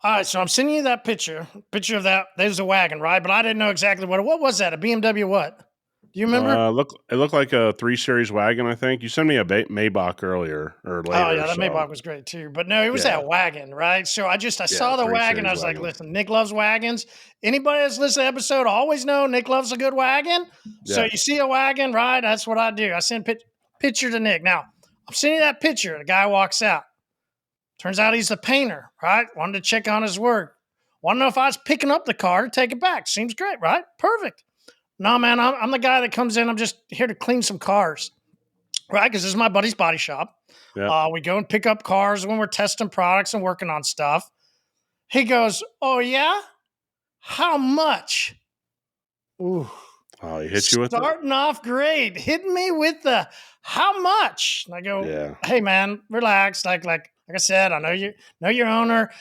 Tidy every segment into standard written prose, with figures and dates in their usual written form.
All right, so I'm sending you that picture of that. There's a wagon, right? But I didn't know exactly what was that? A BMW what? Do you remember? It looked like a 3 Series wagon, I think. You sent me a Maybach earlier or Oh later, yeah, that so Maybach was great too. But no, it was yeah, that wagon, right? So I yeah, saw the 3 wagon. I Series was like, wagon. listen, Nick loves wagons. Anybody that's listened to the episode always know Nick loves a good wagon. So Yeah, you see a wagon, right? That's what I do. I send picture to Nick. Now I'm sending that picture. The guy walks out. Turns out he's a painter, right? Wanted to check on his work. Want to know if I was picking up the car to take it back. Seems great, right? Perfect. No, man, I'm the guy that comes in. I'm just here to clean some cars, right? Because this is my buddy's body shop. yeah. We go and pick up cars when we're testing products and working on stuff. He goes, "Oh, yeah? How much?" Ooh. Oh, he hit you with it? Starting off great, hitting me with the how much? And I go, Yeah. "Hey man, relax. Like I said, I know your owner."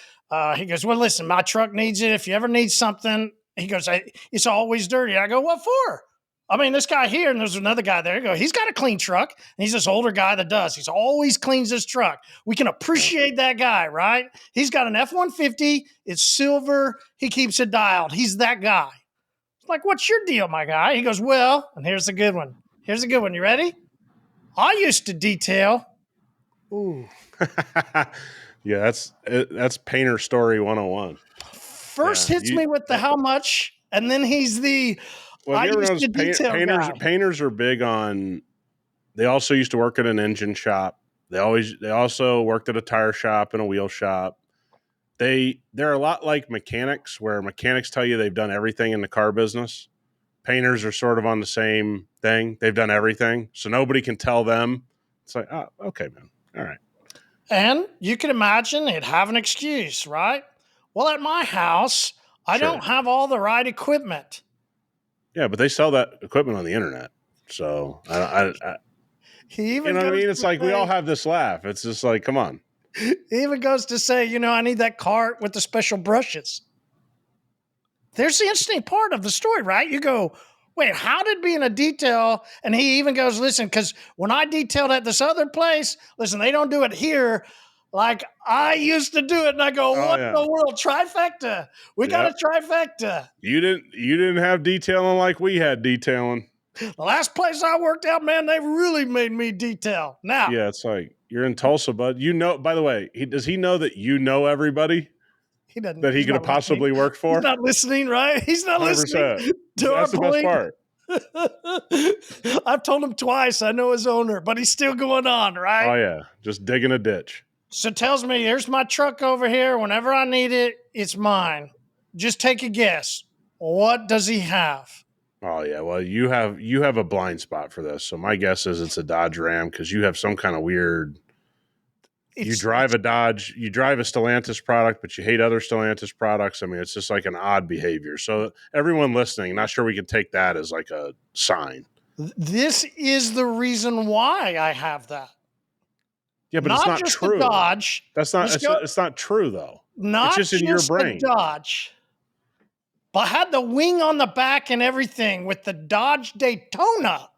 He goes, "Well, listen, my truck needs it. If you ever need something," he goes, "It's always dirty." I go, "What for?" I mean, this guy here, and there's another guy there. I go, he's got a clean truck, and he's this older guy that does. He's always cleans his truck. We can appreciate that guy, right? He's got an F-150. It's silver. He keeps it dialed. He's that guy. Like, what's your deal, my guy? He goes, well, and here's a good one. Here's a good one. You ready? I used to detail. Ooh. Yeah, that's painter story 101. First Yeah. hits me with the how much, and then he's the Well, have I you ever used to noticed detail guy. painters are big on, they also used to work at an engine shop. They also worked at a tire shop and a wheel shop. They're a lot like mechanics, where mechanics tell you they've done everything in the car business. Painters are sort of on the same thing. They've done everything, so nobody can tell them. It's like, oh, okay, man. All right. And you can imagine he'd have an excuse, right? Well, at my house, I Sure. don't have all the right equipment. Yeah, but they sell that equipment on the internet. So He you even know what I goes mean? It's to like we all say, have this laugh. It's just like, come on. I need that cart with the special brushes. There's the interesting part of the story, right? You go, wait, how did being a detail? And he even goes, listen, because when I detailed at this other place, listen, they don't do it here like I used to do it. And I go, Oh what in yeah. the world? Trifecta. We got a Yep. trifecta. You didn't have detailing like we had detailing. The last place I worked out, man, they really made me detail. Now, Yeah, it's like you're in Tulsa, bud. You know, by the way, does he know that you know everybody he doesn't, that he he's could have not listening. possibly worked He's for? not listening, right? He's not listening 100%. to our That's the best point. part. I've told him twice. I know his owner, but he's still going on, right? Oh yeah, just digging a ditch. So tells me, here's my truck over here. Whenever I need it, it's mine. Just take a guess. What does he have? Oh yeah, well you have a blind spot for this. So my guess is it's a Dodge Ram, because you have some kind of weird. You drive a Dodge, you drive a Stellantis product, but you hate other Stellantis products. I mean, it's just like an odd behavior. So everyone listening, not sure we can take that as like a sign. This is the reason why I have that. Yeah, but it's not just true. the Dodge. It's not true though. It's Not just in your just the brain. Dodge. But I had the wing on the back and everything with the Dodge Daytona.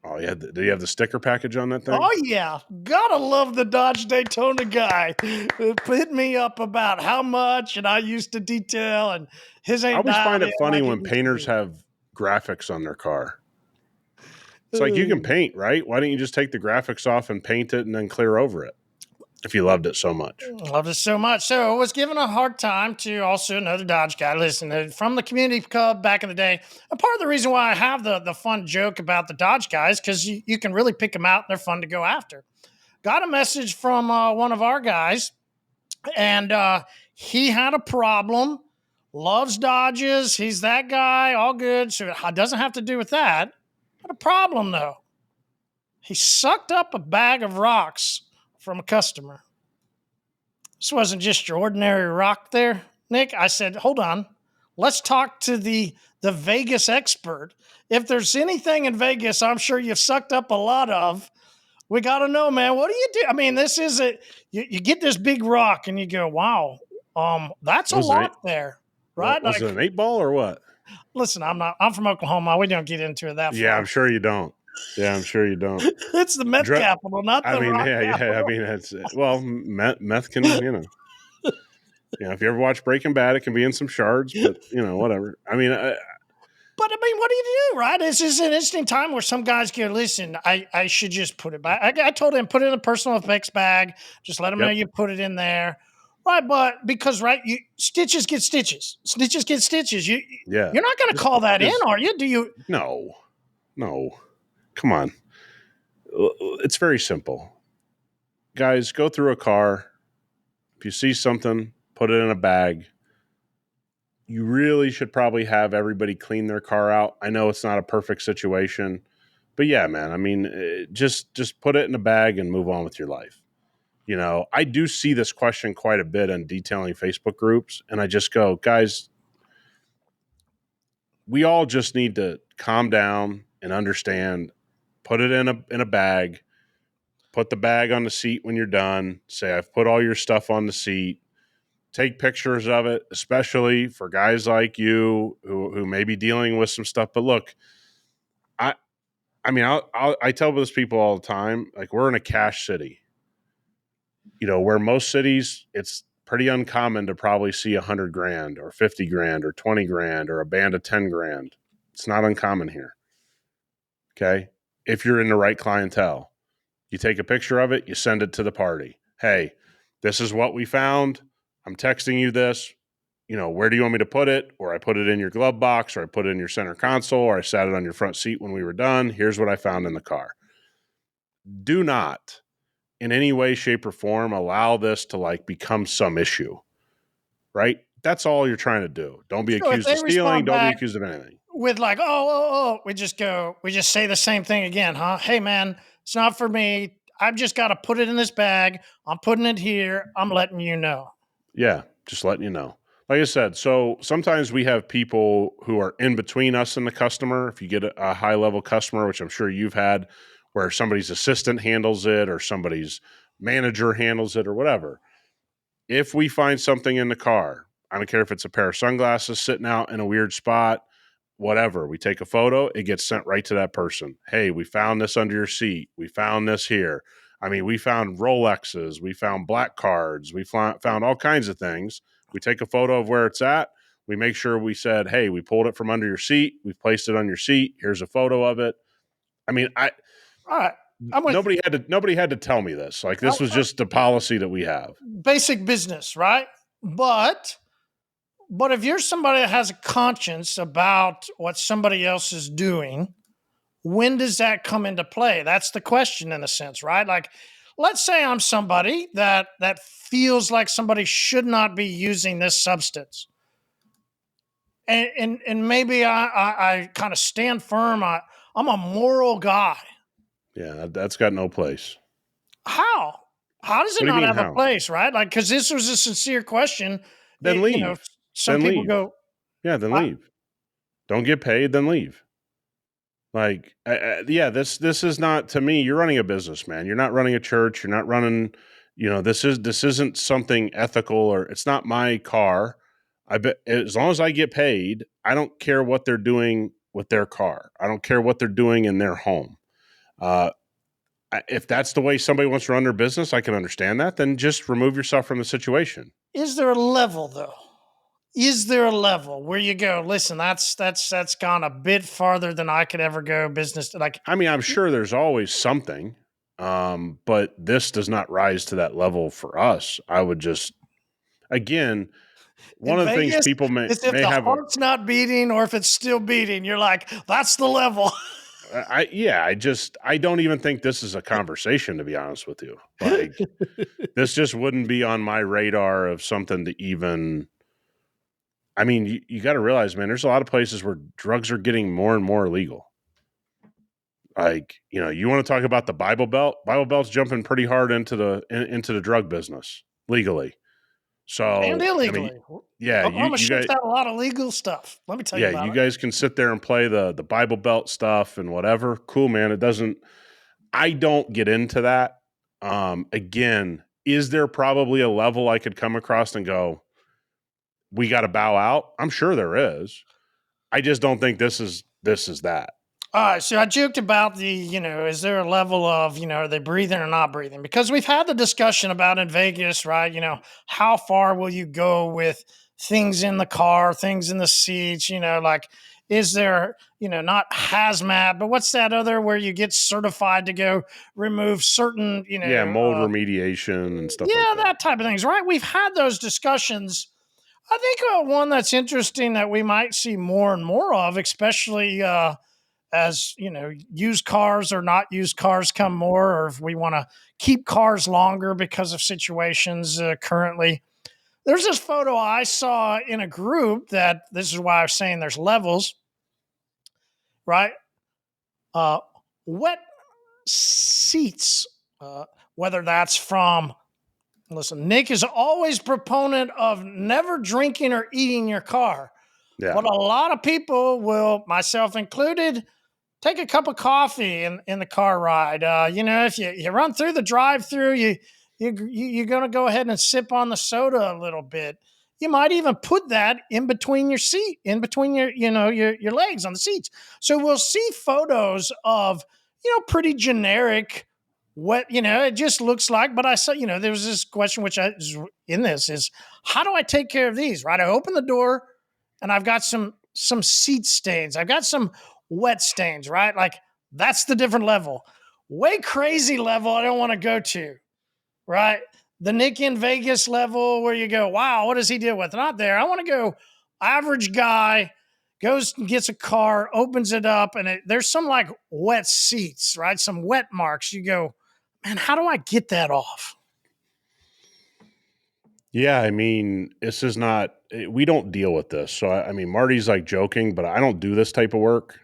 Oh yeah, do you have the sticker package on that thing? Oh yeah, gotta love the Dodge Daytona guy. It hit me up about how much, and I used to detail, and his I ain't. always find it funny like when painters have graphics on their car. It's like, you can paint, right? Why don't you just take the graphics off and paint it and then clear over it if you loved it so much? Loved it so much. So I was given a hard time to also another Dodge guy. Listen, from the community club back in the day. And part of the reason why I have the fun joke about the Dodge guys, because you can really pick them out and they're fun to go after. Got a message from one of our guys, and he had a problem. Loves Dodges. He's that guy. All good. So it doesn't have to do with that. Had a problem, though. He sucked up a bag of rocks from a customer. This wasn't just your ordinary rock there, Nick. I said, hold on. Let's talk to the Vegas expert. If there's anything in Vegas, I'm sure you've sucked up a lot of. We got to know, man, what do you do? I mean, this is you get this big rock and you go, wow, that's a lot there, right? Was it an 8-ball or what? Listen, I'm from Oklahoma. We don't get into it that far. Yeah, I'm sure you don't. It's the meth capital, not the rock capital. I mean, it's, well, meth can, If you ever watch Breaking Bad, it can be in some shards, but whatever. I mean, But I mean, what do you do, right? It's just an interesting time where some guys go, listen, I should just put it back. I told him, put it in a personal effects bag. Just let him know yep, you put it in there. Right, but because, right, stitches get stitches. Stitches get stitches. yeah. You're not going to call that in, Just are you? Do you? no, no. Come on, it's very simple, guys. Go through a car. If you see something, put it in a bag. You really should probably have everybody clean their car out. I know it's not a perfect situation, but yeah, man. I mean, just put it in a bag and move on with your life. I do see this question quite a bit in detailing Facebook groups, and I just go, guys, we all just need to calm down and understand. Put it in a bag. Put the bag on the seat when you're done. Say, I've put all your stuff on the seat. Take pictures of it, especially for guys like you who may be dealing with some stuff. But look, I I mean, I tell those people all the time, like, we're in a cash city. Where most cities, it's pretty uncommon to probably see 100 grand or 50 grand or 20 grand or a band of 10 grand. It's not uncommon here. Okay. If you're in the right clientele, you take a picture of it, you send it to the party. Hey, this is what we found. I'm texting you this. Where do you want me to put it? Or I put it in your glove box, or I put it in your center console, or I sat it on your front seat when we were done. Here's what I found in the car. Do not in any way, shape, or form allow this to become some issue, right? That's all you're trying to do. Don't be So if accused they of stealing. respond Don't be back accused of anything. with like, we just say the same thing again, huh? Hey, man, it's not for me. I've just got to put it in this bag. I'm putting it here. I'm letting you know. Yeah, just letting you know. Like I said, so sometimes we have people who are in between us and the customer. If you get a high level customer, which I'm sure you've had, where somebody's assistant handles it or somebody's manager handles it or whatever. If we find something in the car, I don't care if it's a pair of sunglasses sitting out in a weird spot, whatever, we take a photo, it gets sent right to that person. Hey, we found this under your seat. We found this here. I mean, we found Rolexes, we found black cards, we found all kinds of things. We take a photo of where it's at. We make sure we said, hey, we pulled it from under your seat. We placed it on your seat. Here's a photo of it. I mean, All right. I'm with nobody had to tell me this. Like, I, this was just the policy that we have. basic business, right? But if you're somebody that has a conscience about what somebody else is doing, when does that come into play? That's the question in a sense, right? Like, let's say I'm somebody that feels like somebody should not be using this substance. And maybe I kind of stand firm. I'm a moral guy. Yeah, that's got no place. How? How does What it do you not mean have a how? place, right? Like, because this was a sincere question. Then leave. Some Then people leave. go, Yeah, then I, leave. Don't get paid, then leave. Like, yeah, this is not, to me. You're running a business, man. You're not running a church. You're not running. This isn't something ethical, or it's not my car. I bet as long as I get paid, I don't care what they're doing with their car. I don't care what they're doing in their home. Uh, if that's the way somebody wants to run their business, I can understand that. Then just remove yourself from the situation. is there a level though? Is there a level where you go, listen, that's gone a bit farther than I could ever go business? Like, I mean, I'm sure there's always something, but this does not rise to that level for us. I would just, again, one in of the things Vegas, people may it's if may the have a, heart's not beating or if it's still beating. You're like, that's the level. I don't even think this is a conversation, to be honest with you. Like, this just wouldn't be on my radar of something to even. I mean, you got to realize, man, there's a lot of places where drugs are getting more and more illegal. Like, you want to talk about the Bible Belt? Bible Belt's jumping pretty hard into the drug business legally. And So, I mean, illegally. yeah, Oklahoma you ships guys, out a lot of legal stuff. Let me tell you yeah, about you it. guys can sit there and play the Bible Belt stuff and whatever. Cool, man. It doesn't. I don't get into that. Again, is there probably a level I could come across and go, we got to bow out? I'm sure there is. I just don't think this is that. All right, so I joked about is there a level of, are they breathing or not breathing? Because we've had the discussion about in Vegas, right? How far will you go with things in the car, things in the seats, like, is there, not hazmat, but what's that other where you get certified to go remove certain, Yeah, mold remediation and stuff like yeah, that. that type of things, right? We've had those discussions. I think one that's interesting that we might see more and more of, especially, as used cars or not used cars come more, or if we want to keep cars longer because of situations currently. There's this photo I saw in a group that this is why I was saying there's levels, right? Uh, Wet seats, whether that's from, listen, Nick is always proponent of never drinking or eating your car. Yeah. But a lot of people will, myself included, take a cup of coffee in the car ride. If you run through the drive-through, you're going to go ahead and sip on the soda a little bit. You might even put that in between your seat, in between your legs on the seats. So we'll see photos of pretty generic what it just looks like. But I saw there was this question which in this is, how do I take care of these? Right, I open the door and I've got some seat stains. I've got some wet stains, right? Like, that's the different level. Way crazy level I don't want to go to, right? The Nick in Vegas level where you go, wow, what does he deal with? Not there. I want to go average guy, goes and gets a car, opens it up, and there's some like wet seats, right? Some wet marks. You go, man, how do I get that off? Yeah, I mean, this is not, we don't deal with this. So, I mean, Marty's like joking, but I don't do this type of work.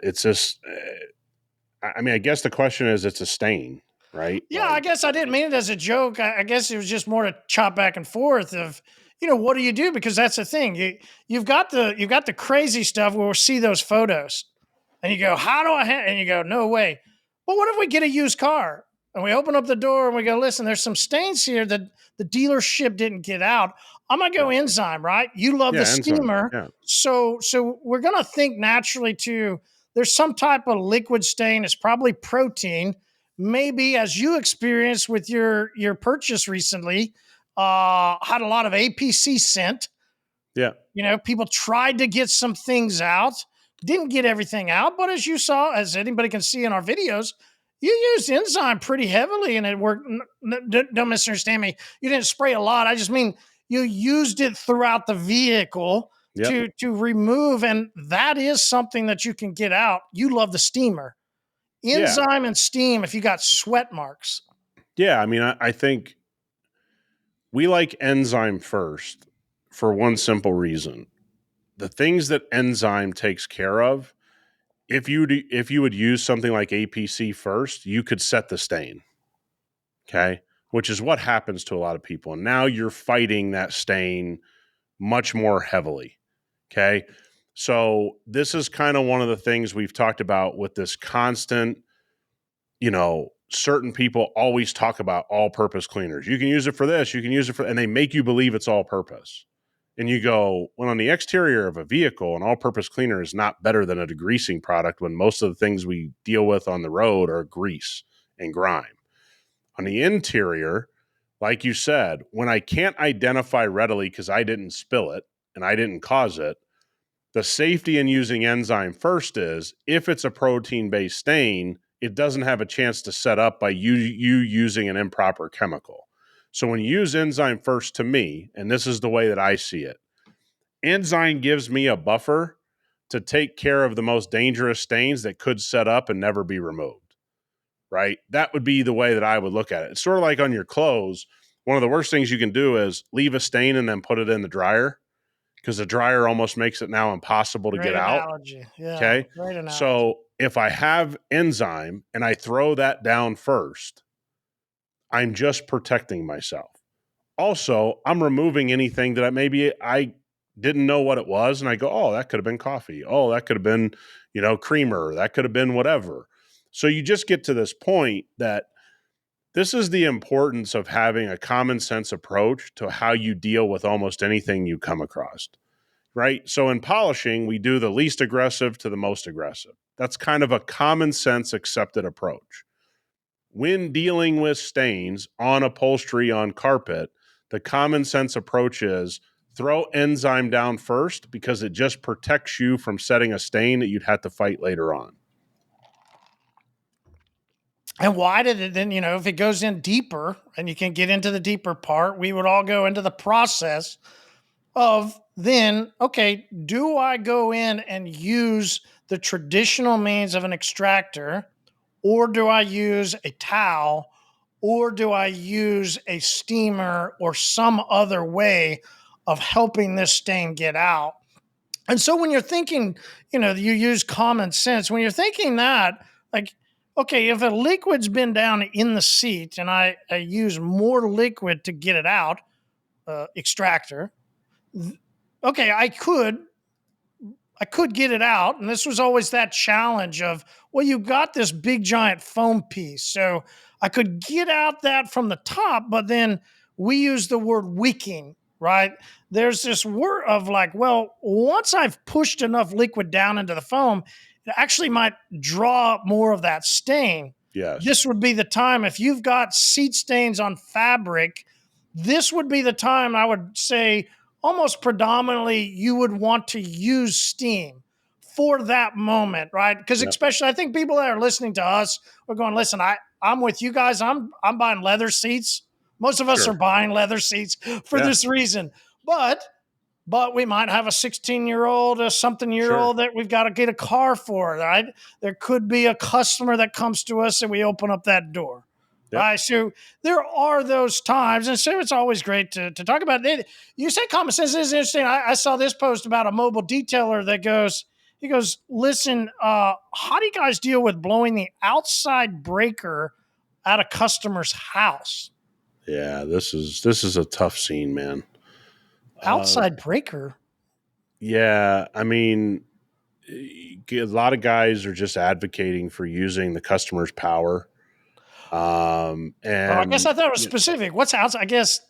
It's just, I mean, I guess the question is it's a stain, right? Yeah, I guess I didn't mean it as a joke. I guess it was just more to chop back and forth of, what do you do? Because that's the thing. You've got the crazy stuff where we'll see those photos, and you go, how do I? And you go, no way. But what if we get a used car and we open up the door and we go, listen, there's some stains here that the dealership didn't get out. I'm gonna go Yeah. enzyme, right? You love the Yeah, enzyme. steamer, Yeah. so we're gonna think naturally to there's some type of liquid stain. It's probably protein, maybe as you experienced with your purchase recently, had a lot of APC scent. Yeah. People tried to get some things out, didn't get everything out, but as you saw, as anybody can see in our videos, you used enzyme pretty heavily and it worked. Don't misunderstand me. You didn't spray a lot. I just mean you used it throughout the vehicle Yep. to remove, and that is something that you can get out. You love the steamer. Yeah. Enzyme and steam if you got sweat marks. Yeah. I mean, I think we like enzyme first for one simple reason. The things that enzyme takes care of, if you would use something like APC first, you could set the stain. Okay. Which is what happens to a lot of people. And now you're fighting that stain much more heavily. Okay. So this is kind of one of the things we've talked about with this constant, certain people always talk about all purpose cleaners. You can use it for this, you can use it for, and they make you believe it's all purpose. And you go, well, on the exterior of a vehicle, an all purpose cleaner is not better than a degreasing product when most of the things we deal with on the road are grease and grime. On the interior, like you said, when I can't identify readily because I didn't spill it and I didn't cause it, the safety in using enzyme first is if it's a protein based stain, it doesn't have a chance to set up by you using an improper chemical. So when you use enzyme first, to me, and this is the way that I see it, enzyme gives me a buffer to take care of the most dangerous stains that could set up and never be removed. Right? That would be the way that I would look at it. It's sort of like on your clothes. One of the worst things you can do is leave a stain and then put it in the dryer because the dryer almost makes it now impossible to get Great out. analogy. Yeah, Okay. great analogy. So if I have enzyme and I throw that down first, I'm just protecting myself. Also, I'm removing anything that I didn't know what it was. And I go, oh, that could have been coffee. Oh, that could have been, creamer. That could have been whatever. So you just get to this point that this is the importance of having a common sense approach to how you deal with almost anything you come across. right? So in polishing, we do the least aggressive to the most aggressive. That's kind of a common sense accepted approach. When dealing with stains on upholstery, on carpet, the common sense approach is throw enzyme down first because it just protects you from setting a stain that you'd have to fight later on. And why did it then, if it goes in deeper and you can get into the deeper part, we would all go into the process of then, okay, do I go in and use the traditional means of an extractor, or do I use a towel, or do I use a steamer or some other way of helping this stain get out? And so when you're thinking, you use common sense. When you're thinking that, like, okay, if a liquid's been down in the seat and I use more liquid to get it out, extractor, okay, I could get it out. And this was always that challenge of, well, you got this big giant foam piece. So I could get out that from the top, but then we use the word wicking, right? There's this word of like, well, once I've pushed enough liquid down into the foam, it actually might draw up more of that stain. Yes. This would be the time if you've got seat stains on fabric, this would be the time I would say almost predominantly you would want to use steam for that moment, right? Because Yep. especially I think people that are listening to us are going, listen, I'm with you guys. I'm buying leather seats. Most of us Sure. are buying leather seats for Yeah. this reason. But we might have a 16-year-old, a something-year-old Sure. that we've got to get a car for, right? There could be a customer that comes to us and we open up that door. Yep. Right. So there are those times. And so it's always great to talk about it. You say common sense is interesting. I saw this post about a mobile detailer that he goes, listen, how do you guys deal with blowing the outside breaker at a customer's house? Yeah, this is a tough scene, man. Outside breaker? Yeah, I mean, a lot of guys are just advocating for using the customer's power. Oh, I guess And I thought it was specific. What's outside? I guess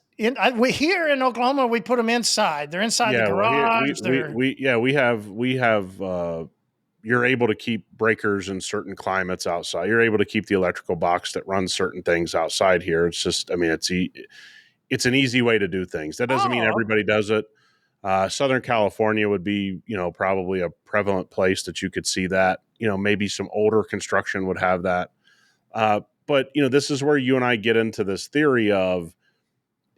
we here in Oklahoma, we put them inside. They're inside the yeah, well, here garage. They're we have you're able to keep breakers in certain climates outside. You're able to keep the electrical box that runs certain things outside here. It's just, I mean, it's an easy way to do things. That doesn't mean oh, everybody does it. Southern California would be, probably a prevalent place that you could see that. Maybe some older construction would have that. But this is where you and I get into this theory of,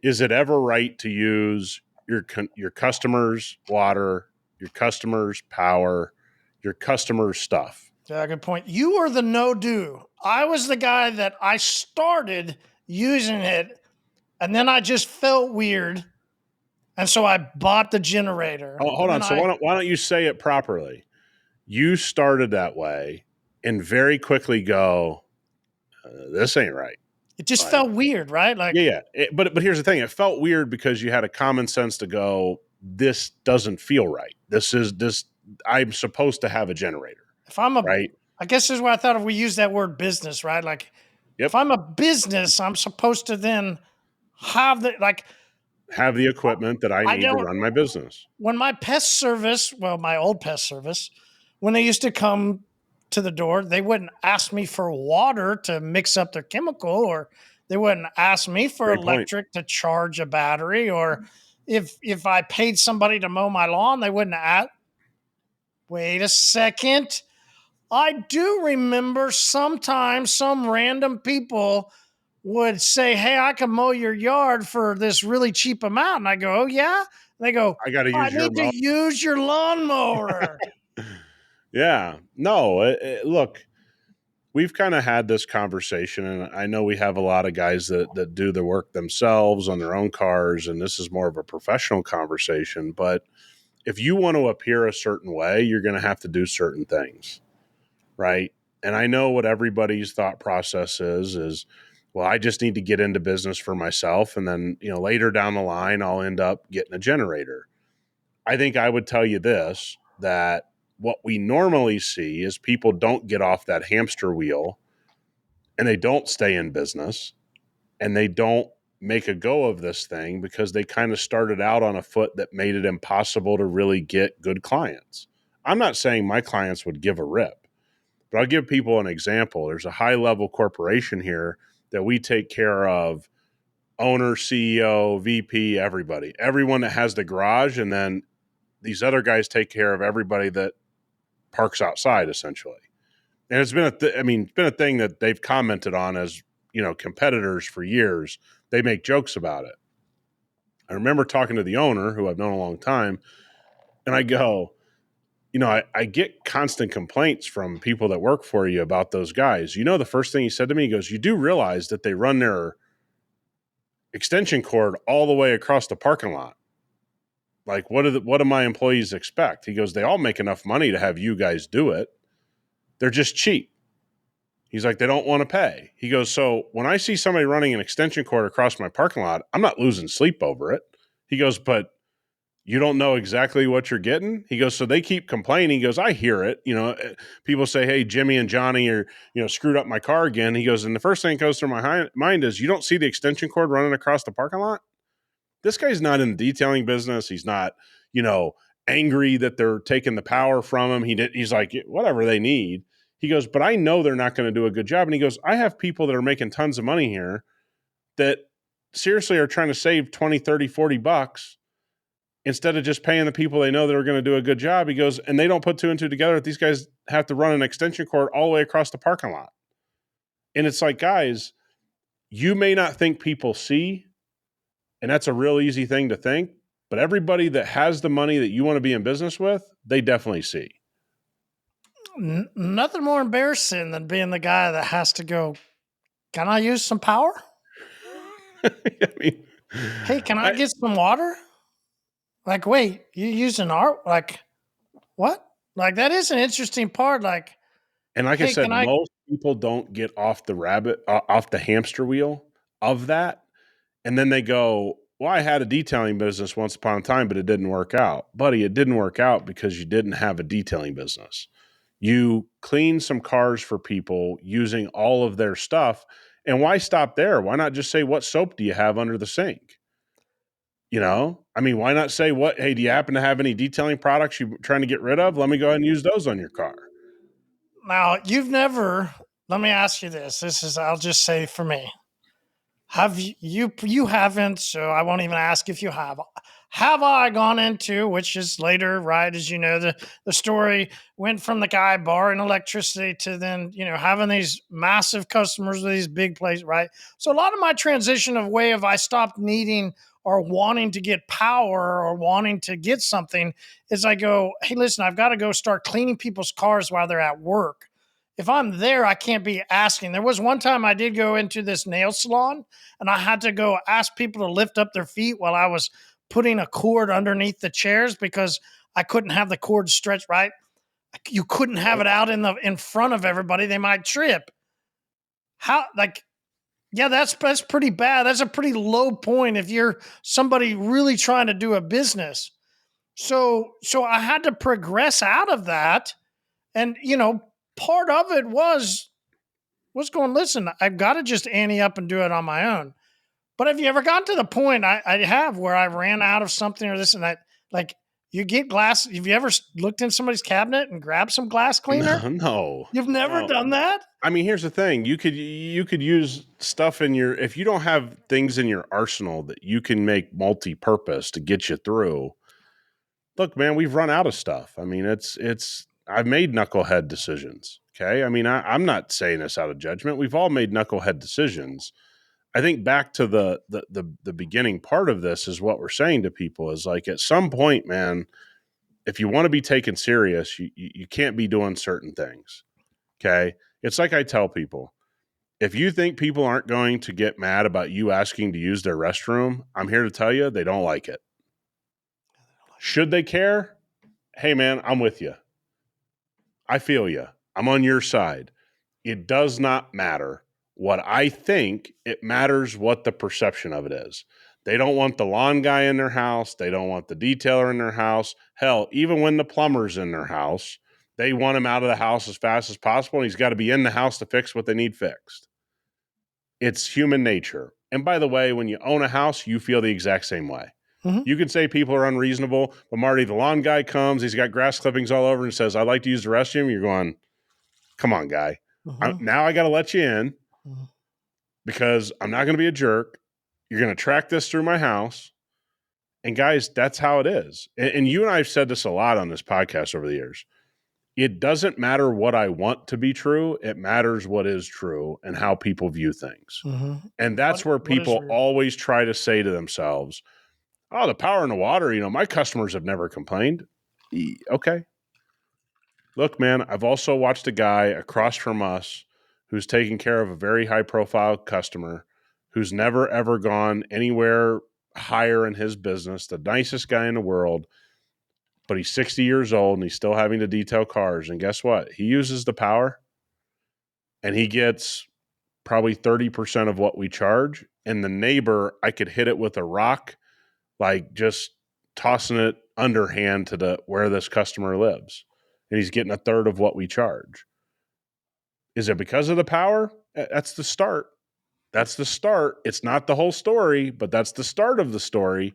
is it ever right to use your customers' water, your customers' power, your customers' stuff? yeah, good point. You are the no do. I was the guy that I started using it, and then I just felt weird, and so I bought the generator, Oh, hold and on. then So why don't you say it properly? You started that way and very quickly go, this ain't right. it just Like, felt weird, right? Like, yeah. But here's the thing. It felt weird because you had a common sense to go, this doesn't feel right. I'm supposed to have a generator, if I'm right? I guess this is why I thought if we use that word business, right? Like, if Yep. I'm a business, I'm supposed to then have the like. Have the equipment that I I need to don't run my business. when my pest service, well, my old pest service, when they used to come to the door, they wouldn't ask me for water to mix up their chemical, or they wouldn't ask me for Great point. electric to charge a battery, or if I paid somebody to mow my lawn, they wouldn't ask. Wait a second. I do remember sometimes some random people would say, "Hey, I can mow your yard for this really cheap amount." And I go, "Oh, yeah?" And they go, I got to "I use your need to mower. use your lawnmower." Yeah. No, look, we've kind of had this conversation, and I know we have a lot of guys that do the work themselves on their own cars, and this is more of a professional conversation. But if you want to appear a certain way, you're going to have to do certain things, right? And I know what everybody's thought process is, well, I just need to get into business for myself, and then later down the line, I'll end up getting a generator. I think I would tell you this, that what we normally see is people don't get off that hamster wheel and they don't stay in business and they don't make a go of this thing because they kind of started out on a foot that made it impossible to really get good clients. I'm not saying my clients would give a rip, but I'll give people an example. There's a high level corporation here that we take care of owner, CEO, VP, everybody, everyone that has the garage. And then these other guys take care of everybody that parks outside essentially. And it's been it's been a thing that they've commented on as, competitors for years. They make jokes about it. I remember talking to the owner, who I've known a long time, and I go, I get constant complaints from people that work for you about those guys. The first thing he said to me, he goes, you do realize that they run their extension cord all the way across the parking lot. Like, what do my employees expect? He goes, they all make enough money to have you guys do it. They're just cheap. He's like, they don't want to pay. He goes, so when I see somebody running an extension cord across my parking lot, I'm not losing sleep over it. He goes, but you don't know exactly what you're getting. He goes, so they keep complaining. He goes, I hear it. People say, hey, Jimmy and Johnny are, screwed up my car again. He goes, and the first thing that goes through my mind is, you don't see the extension cord running across the parking lot? This guy's not in the detailing business. He's not, angry that they're taking the power from him. He's like, whatever they need. He goes, but I know they're not going to do a good job. And he goes, I have people that are making tons of money here that seriously are trying to save 20, 30, 40 bucks instead of just paying the people they know that are going to do a good job. He goes, and they don't put two and two together. These guys have to run an extension cord all the way across the parking lot. And it's like, guys, you may not think people see, and that's a real easy thing to think, but everybody that has the money that you want to be in business with, they definitely see. Nothing more embarrassing than being the guy that has to go, can I use some power? Hey, can I get some water? Like, wait, you using art? Like, what? Like, that is an interesting part. Like, and like, hey, I said, most people don't get off the hamster wheel of that. And then they go, well, I had a detailing business once upon a time, but it didn't work out. Buddy, it didn't work out because you didn't have a detailing business. You cleaned some cars for people using all of their stuff. And why stop there? Why not just say, what soap do you have under the sink? Why not say, hey, do you happen to have any detailing products you're trying to get rid of? Let me go ahead and use those on your car. Now, let me ask you this. I'll just say for me, have you haven't, so I won't even ask if you have. Have I gone into, which is later, right? As you know, the story went from the guy borrowing electricity to then, having these massive customers with these big places, right? So a lot of my transition of way of I stopped needing or wanting to get power or wanting to get something is I go, hey, listen, I've got to go start cleaning people's cars while they're at work. If I'm there, I can't be asking. There was one time I did go into this nail salon and I had to go ask people to lift up their feet while I was putting a cord underneath the chairs because I couldn't have the cord stretched right. You couldn't have it out in front of everybody. They might trip. Yeah, that's pretty bad. That's a pretty low point if you're somebody really trying to do a business. So I had to progress out of that. And, part of it was going, listen, I've got to just ante up and do it on my own. But have you ever gotten to the point I have where I ran out of something or this and that? Like, you get glass. Have you ever looked in somebody's cabinet and grabbed some glass cleaner? No. You've never done that? Here's the thing. You could use stuff if you don't have things in your arsenal that you can make multi-purpose to get you through. Look, man, we've run out of stuff. I've made knucklehead decisions. Okay. I'm not saying this out of judgment. We've all made knucklehead decisions. I think back to the beginning part of this is what we're saying to people is like, at some point, man, if you want to be taken serious, you can't be doing certain things. Okay. It's like I tell people, if you think people aren't going to get mad about you asking to use their restroom, I'm here to tell you they don't like it. Should they care? Hey, man, I'm with you. I feel you. I'm on your side. It does not matter what I think. It matters what the perception of it is. They don't want the lawn guy in their house. They don't want the detailer in their house. Hell, even when the plumber's in their house, they want him out of the house as fast as possible, and he's got to be in the house to fix what they need fixed. it's human nature. And by the way, when you own a house, you feel the exact same way. Mm-hmm. You can say people are unreasonable, but Marty, the lawn guy comes, he's got grass clippings all over and says, I'd like to use the restroom. You're going, come on, guy. Now I got to let you in because I'm not going to be a jerk. You're going to track this through my house. And guys, that's how it is. And you and I have said this a lot on this podcast over the years. It doesn't matter what I want to be true. It matters what is true and how people view things. And that's where people always try to say to themselves, oh, the power in the water, my customers have never complained. Okay. Look, man, I've also watched a guy across from us who's taking care of a very high profile customer who's never, ever gone anywhere higher in his business, the nicest guy in the world, but he's 60 years old and he's still having to detail cars. And guess what? He uses the power and he gets probably 30% of what we charge. And the neighbor, I could hit it with a rock, like just tossing it underhand to where this customer lives. And he's getting a third of what we charge. Is it because of the power? That's the start. That's the start. It's not the whole story, but that's the start of the story.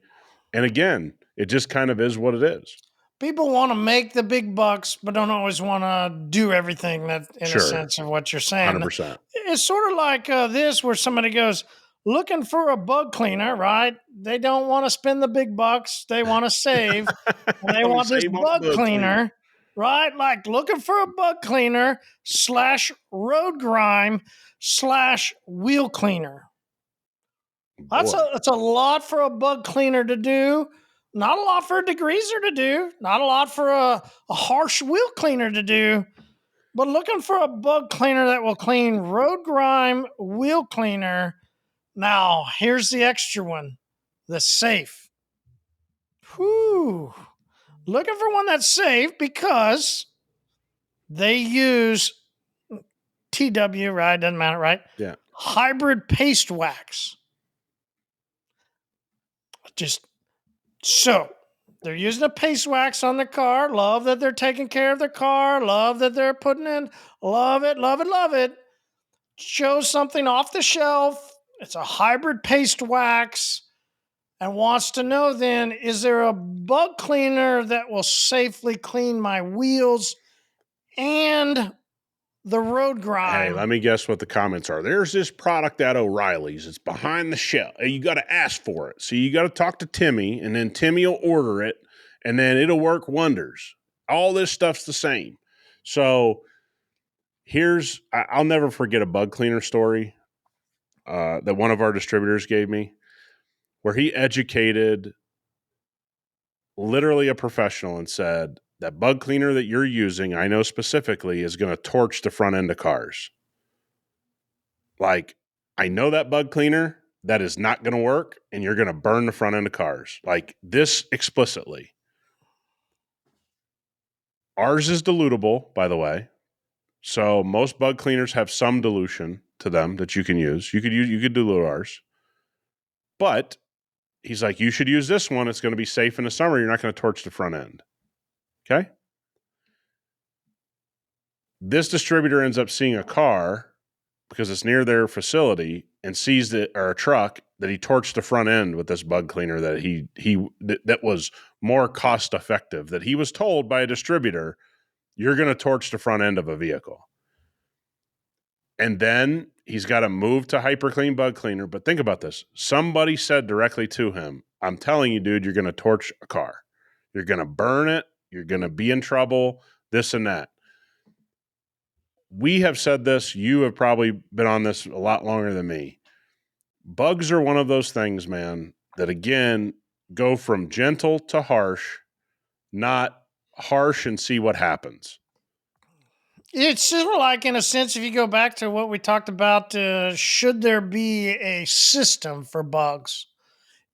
And again, it just kind of is what it is. People want to make the big bucks, but don't always want to do everything that, in a sense of what you're saying. 100%. It's sort of like this, where somebody goes looking for a bug cleaner, right? They don't want to spend the big bucks. They want to save. And they want this bug cleaner, right? Like looking for a bug cleaner / road grime / wheel cleaner. That's a lot for a bug cleaner to do. Not a lot for a degreaser to do. Not a lot for a harsh wheel cleaner to do. But looking for a bug cleaner that will clean road grime wheel cleaner. Now, here's the extra one. The safe. Whew. Looking for one that's safe because they use TW, right? Doesn't matter, right? Yeah. Hybrid paste wax. So they're using a paste wax on the car. Love that they're taking care of their car. Love that they're putting in. Love it, love it, love it. Chose something off the shelf. It's a hybrid paste wax and wants to know then, is there a bug cleaner that will safely clean my wheels and the road grime? Hey, let me guess what the comments are. There's this product at O'Reilly's. It's behind the shelf. You got to ask for it. So you got to talk to Timmy, and then Timmy will order it, and then it'll work wonders. All this stuff's the same. So I'll never forget a bug cleaner story that one of our distributors gave me, where he educated literally a professional and said, that bug cleaner that you're using, I know specifically, is going to torch the front end of cars. Like, I know that bug cleaner, that is not going to work, and you're going to burn the front end of cars. Like, this explicitly. Ours is dilutable, by the way. So most bug cleaners have some dilution to them that you can use. You could dilute ours. But he's like, you should use this one. It's going to be safe in the summer. You're not going to torch the front end. Okay? This distributor ends up seeing a car because it's near their facility and sees a truck that he torched the front end with this bug cleaner that was more cost effective, that he was told by a distributor, you're going to torch the front end of a vehicle. And then he's got to move to hyperCLEAN bug cleaner. But think about this. Somebody said directly to him, I'm telling you, dude, you're going to torch a car. You're going to burn it. You're going to be in trouble, this and that. We have said this. You have probably been on this a lot longer than me. Bugs are one of those things, man, that again, go from gentle to harsh, not harsh and see what happens. It's sort of like, in a sense, if you go back to what we talked about, should there be a system for bugs?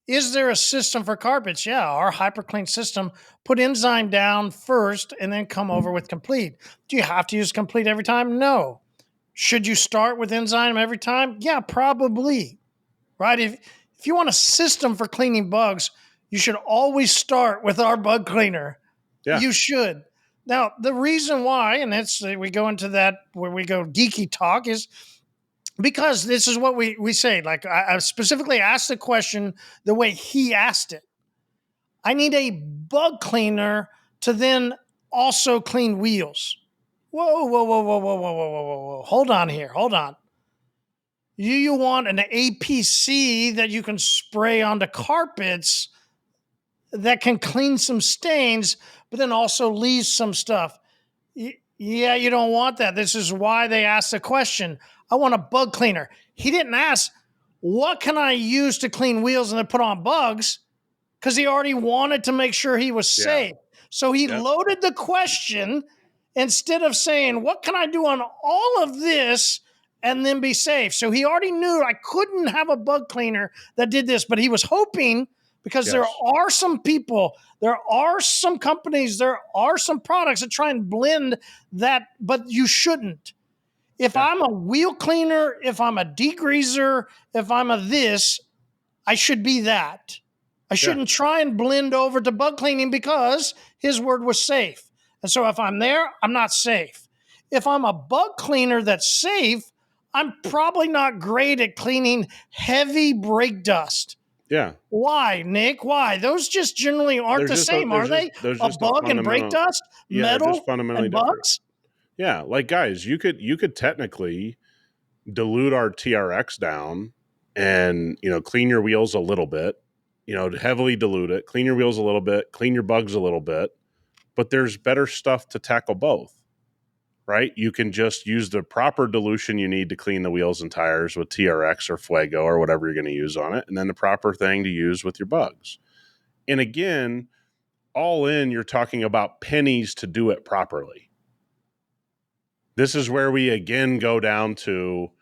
Is there a system for carpets? Yeah, our hyperCLEAN system put enzyme down first and then come over with complete. Do you have to use complete every time? No. Should you start with enzyme every time? Yeah, probably. Right? If you want a system for cleaning bugs, you should always start with our bug cleaner. Yeah. You should. Now, the reason why, and we go into that where we go geeky talk, is because this is what we say. Like I specifically asked the question the way he asked it. I need a bug cleaner to then also clean wheels. Whoa, whoa, whoa, whoa, whoa, whoa, whoa, whoa, whoa. Hold on here. Hold on. You want an APC that you can spray onto carpets that can clean some stains, but then also leave some stuff. Yeah, you don't want that. This is why they asked the question. I want a bug cleaner. He didn't ask, what can I use to clean wheels and then put on bugs? Because he already wanted to make sure he was Yeah. safe. So he Yep. loaded the question instead of saying, what can I do on all of this and then be safe? So he already knew I couldn't have a bug cleaner that did this, but he was hoping, because there Yes. are some people, there are some companies, there are some products that try and blend that, but you shouldn't. If Yeah. I'm a wheel cleaner, if I'm a degreaser, if I'm a this, I should be that. I shouldn't try and blend over to bug cleaning because his word was safe. And so if I'm there, I'm not safe. If I'm a bug cleaner that's safe, I'm probably not great at cleaning heavy brake dust. Yeah. Why, Nick? Why? Those just generally aren't the same, are they? There's A just a bug and brake fundamental. dust, Yeah, they're just metal, fundamentally and different. bugs? Yeah, like guys, you could technically dilute our TRX down and, clean your wheels a little bit, heavily dilute it, clean your wheels a little bit, clean your bugs a little bit, but there's better stuff to tackle both, right? You can just use the proper dilution you need to clean the wheels and tires with TRX or Fuego or whatever you're going to use on it, and then the proper thing to use with your bugs. And again, all in, you're talking about pennies to do it properly. This is where we again go down to,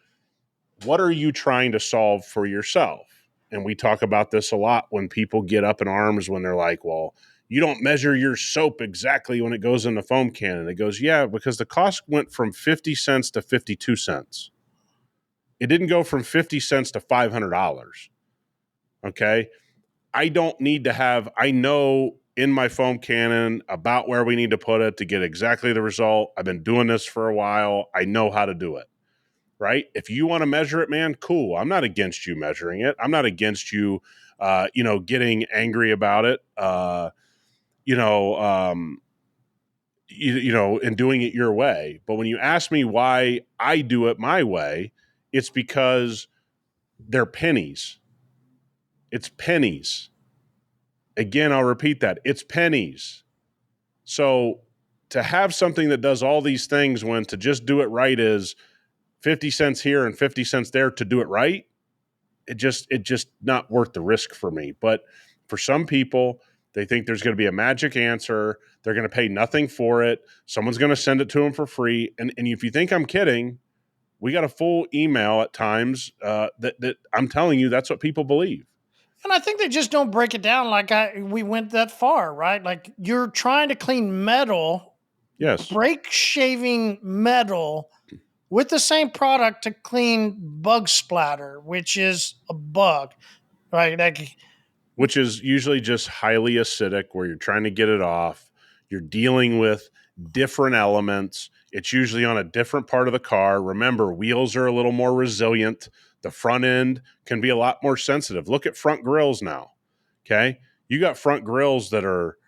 what are you trying to solve for yourself? And we talk about this a lot when people get up in arms when they're like, well, you don't measure your soap exactly when it goes in the foam can. And it goes, yeah, because the cost went from 50 cents to 52 cents. It didn't go from 50 cents to $500. Okay. I don't need to have, I know in my foam cannon about where we need to put it to get exactly the result. I've been doing this for a while. I know how to do it. Right? If you want to measure it, man, cool. I'm not against you measuring it. I'm not against you, getting angry about it, and doing it your way. But when you ask me why I do it my way, it's because they're pennies. It's pennies. Again, I'll repeat that. It's pennies. So to have something that does all these things when to just do it right is 50 cents here and 50 cents there to do it right, it just not worth the risk for me. But for some people, they think there's going to be a magic answer. They're going to pay nothing for it. Someone's going to send it to them for free. And if you think I'm kidding, we got a full email at times that I'm telling you that's what people believe. And I think they just don't break it down like we went that far, right? Like you're trying to clean metal, Yes. brake shaving metal with the same product to clean bug splatter, which is a bug, right? Like, Which is usually just highly acidic where you're trying to get it off. You're dealing with different elements. It's usually on a different part of the car. Remember, wheels are a little more resilient. The front end can be a lot more sensitive. Look at front grills now. Okay. You got front grills that are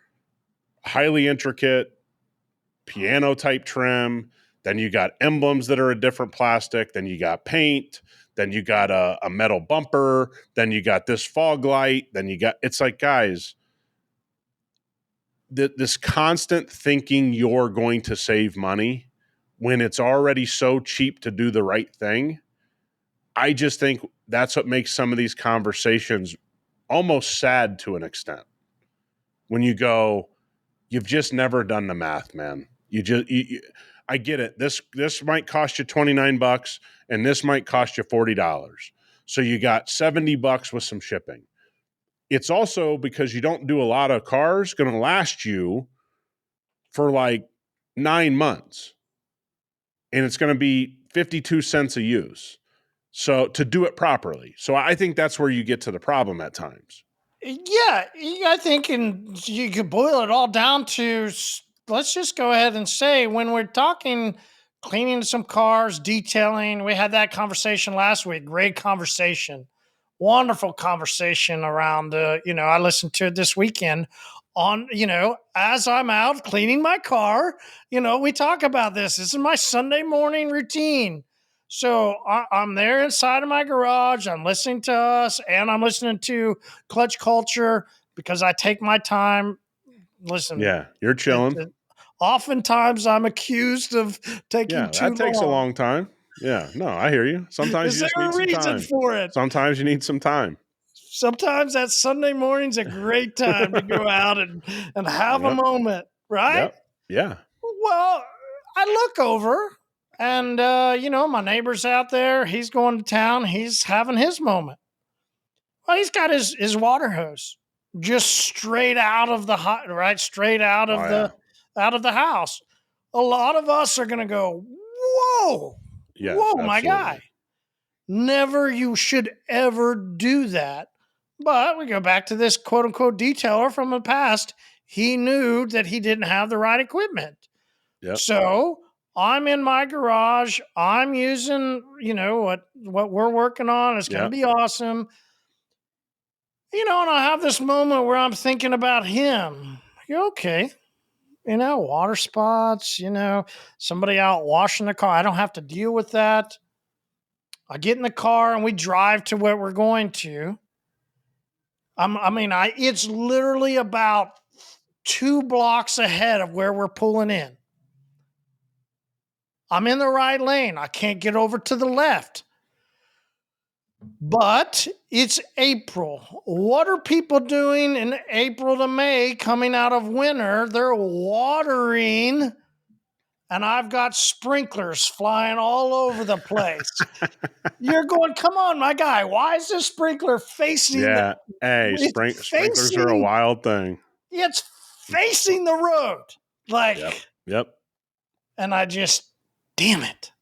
highly intricate, piano type trim. Then you got emblems that are a different plastic. Then you got paint. Then you got a metal bumper. Then you got this fog light. Then you got, it's like, guys, this constant thinking you're going to save money when it's already so cheap to do the right thing. I just think that's what makes some of these conversations almost sad to an extent. When you go, you've just never done the math, man. I get it. This might cost you $29 and this might cost you $40. So you got $70 with some shipping. It's also because you don't do a lot of cars going to last you for like 9 months. And it's going to be 52 cents a use. So to do it properly. So I think that's where you get to the problem at times. yeah, I think, and you could boil it all down to, let's just go ahead and say, when we're talking cleaning some cars, detailing. We had that conversation last week. Great conversation. Wonderful conversation around, I listened to it this weekend on, as I'm out cleaning my car, we talk about this. This is my Sunday morning routine. So I'm there inside of my garage. I'm listening to us and I'm listening to Clutch Culture because I take my time. Listen, Yeah, you're chilling. oftentimes I'm accused of taking Yeah, too that takes a long. long time. Yeah, no, I hear you. Sometimes Is you just there need a some reason time. for it? Sometimes you need some time. Sometimes that Sunday morning's a great time to go out and have a Yep. moment, right? Yep. Yeah. Well, I look over and, my neighbor's out there. He's going to town. He's having his moment. Well, he's got his water hose just straight out of the hot, right? Straight Oh yeah. out of the house. A lot of us are going to go, whoa, Yes, whoa, my absolutely. guy. Never you should ever do that. But we go back to this quote unquote detailer from the past. He knew that he didn't have the right equipment. Yep. So I'm in my garage. I'm using, what we're working on. It's going to Yep. be awesome. And I have this moment where I'm thinking about him. You're okay. Water spots, somebody out washing the car. I don't have to deal with that. I get in the car and we drive to where we're going to. It's literally about 2 blocks ahead of where we're pulling in. I'm in the right lane. I can't get over to the left. But it's April. What are people doing in April to May coming out of winter? They're watering, and I've got sprinklers flying all over the place. You're going, come on, my guy. Why is this sprinkler facing? Yeah. Hey, It's sprinklers are a facing. wild thing. It's facing the road. Yep. Like, Yep. and I just, damn it,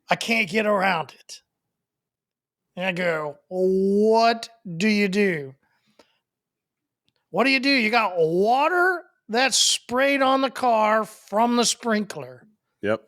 I can't get around it. And I go, what do you do? What do? You got water that's sprayed on the car from the sprinkler. Yep.